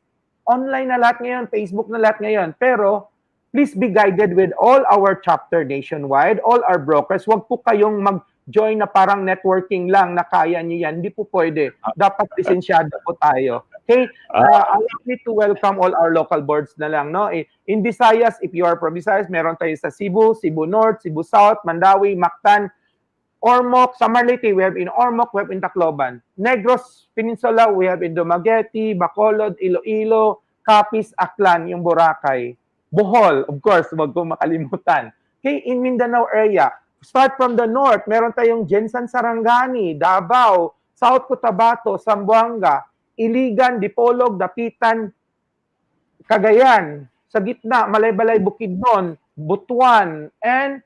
Online na lahat ngayon, Facebook na lahat ngayon. Pero please be guided with all our chapter nationwide, all our brokers. Huwag po kayong mag-join na parang networking lang na kaya niyo yan. Hindi po pwede. Dapat lisensyado po tayo. Okay? I need to welcome all our local boards na lang. No? In Visayas, if you are from Visayas, meron tayo sa Cebu, Cebu North, Cebu South, Mandawi, Mactan, Ormoc, Samarliti, we have in Ormoc, we have in Tacloban. Negros Peninsula, we have in Dumaguete, Bacolod, Iloilo, Capiz, Aklan, yung Boracay. Bohol, of course, wag ko makalimutan. Okay, in Mindanao area, start from the north, meron tayong Jensan Sarangani, Davao, South Cotabato, Zamboanga, Iligan, Dipolog, Dapitan, Cagayan, sa gitna, Malaybalay, Bukidnon, Butuan, and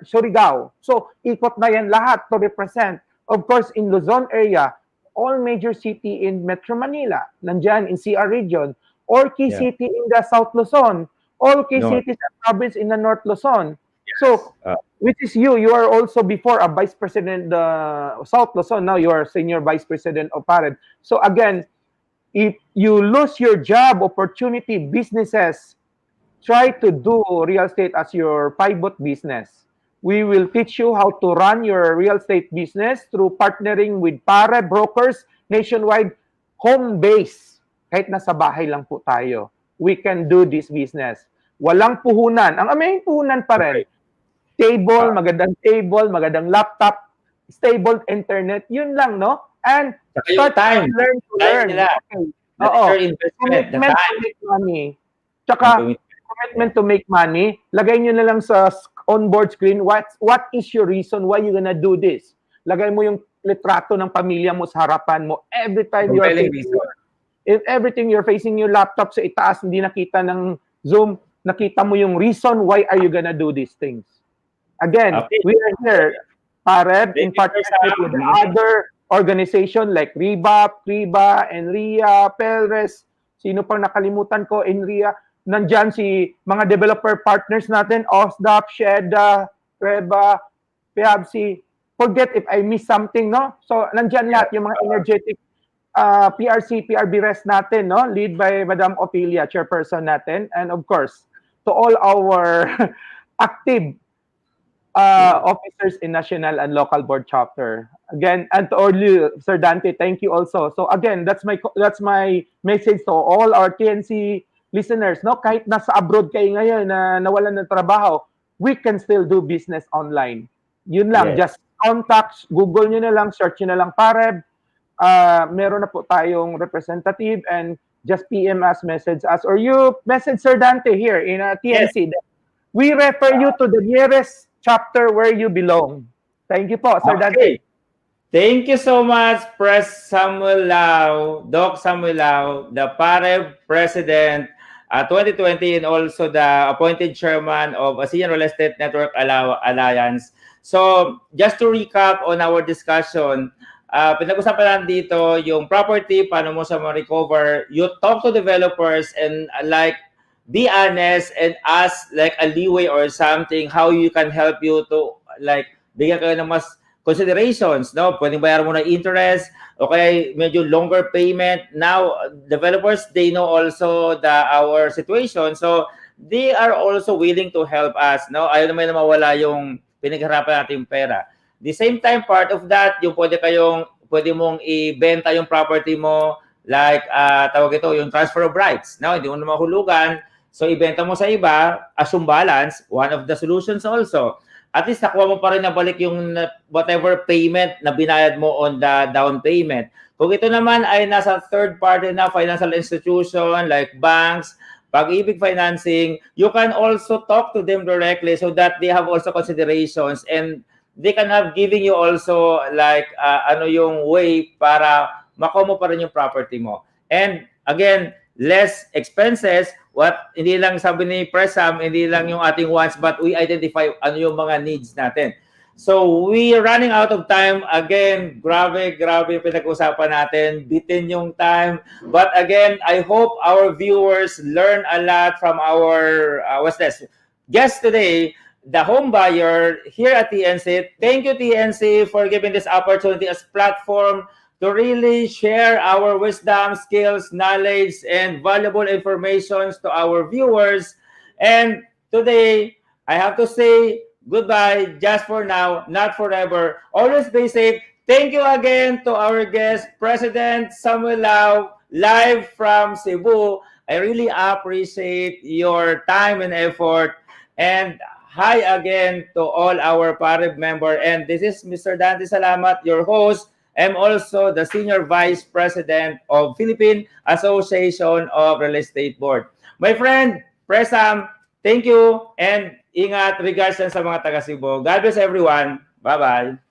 Surigao. So, ikot na yan lahat to represent. Of course, in Luzon area, all major city in Metro Manila, nandyan in CR region, all key Yeah. city in the South Luzon, all key North. cities and province in the North Luzon. Yes. So, Uh, which is you are also before a vice president South Luzon, now you are senior vice president of PARED. So again, if you lose your job opportunity, businesses, try to do real estate as your pivot business. We will teach you how to run your real estate business through partnering with para brokers nationwide, home base. Kahit nasa bahay lang po tayo, we can do this business. Walang puhunan. Ang aming puhunan pa rin, table, magandang laptop, stable internet, yun lang, no? And Saka yung start time. to learn to Time learn. nila. Okay. the Oo. return investment, the Commitment to time. make money. Tsaka, commitment to make money, lagay nyo na lang sa onboard screen, what is your reason why you're gonna do this? Lagay mo yung litrato ng pamilya mo sa harapan mo every time you're Compelling facing reason. if everything you're facing your laptop sa itaas, hindi nakita ng Zoom, nakita mo yung reason why are you gonna do these things. Again, Okay. we are here, Pared, in partnership with other organization like RIBAP, RIBA, Enria, Pelres, sino pang nakalimutan ko, Enria, nandyan si mga developer partners natin, OSDAP, SHEDA, REBA, PIABC. Forget if I miss something, no? So, nandyan lahat yung mga energetic PRC, PRB rest natin, no? Lead by Madam Ophelia, chairperson natin. And of course, to all our active officers in national and local board chapter. Again, and to all you, Sir Dante, thank you also. So again, that's my message to all our TNC listeners. No, kahit nasa abroad kayo ngayon na nawalan ng trabaho, we can still do business online. Yun lang, Yes. just contact, Google nyo na lang, search nyo na lang Pareb. Meron na po tayong representative and just PM us, message us, or you message Sir Dante here in TNC. Yes. We refer you to the nearest chapter where you belong. Thank you po, Sir Dante. Thank you so much, Pres Samuel Lau, Doc Samuel Lau, the PAREB President 2020 and also the appointed chairman of ASEAN Real Estate Network Alliance. So, just to recap on our discussion, pinag-usapan lang dito yung property, paano mo siya ma-recover. You talk to developers and like be honest and ask like a leeway or something how you can help you to like bigyan kayo ng mas considerations, no? Pwedeng bayaran mo na interest o kaya medyo longer payment. Now, developers, they know also our situation. So, they are also willing to help us, no? Ayaw naman na mawala yung pinagharapan natin yung pera. The same time, part of that, yung pwede mong ibenta yung property mo like, tawag ito, yung transfer of rights. No? Hindi mo na mahulugan. So, ibenta mo sa iba, assume balance, one of the solutions also. At least, nakuha mo pa rin na balik yung whatever payment na binayad mo on the down payment. Kung ito naman ay nasa third party na financial institution like banks, Pag-ibig financing, you can also talk to them directly so that they have also considerations and they can have giving you also like yung way para makuha mo pa rin yung property mo. And again, less expenses. Hindi lang sabi ni Presam, hindi lang yung ating wants, but we identify ano yung mga needs natin. So we are running out of time. Again, grabe yung pinag-usapan natin. Bitin yung time. But again, I hope our viewers learn a lot from our guest today, the home buyer here at TNC. Thank you, TNC, for giving this opportunity as platform to really share our wisdom, skills, knowledge, and valuable information to our viewers. And today, I have to say, goodbye, just for now, not forever. Always be safe. Thank you again to our guest, President Samuel Lau, live from Cebu. I really appreciate your time and effort. And hi again to all our PARIB member. And this is Mr. Dante Salamat, your host. I'm also the Senior Vice President of Philippine Association of Real Estate Board. My friend, Presam, thank you and ingat regards sa mga taga Cebu. God bless everyone. Bye-bye.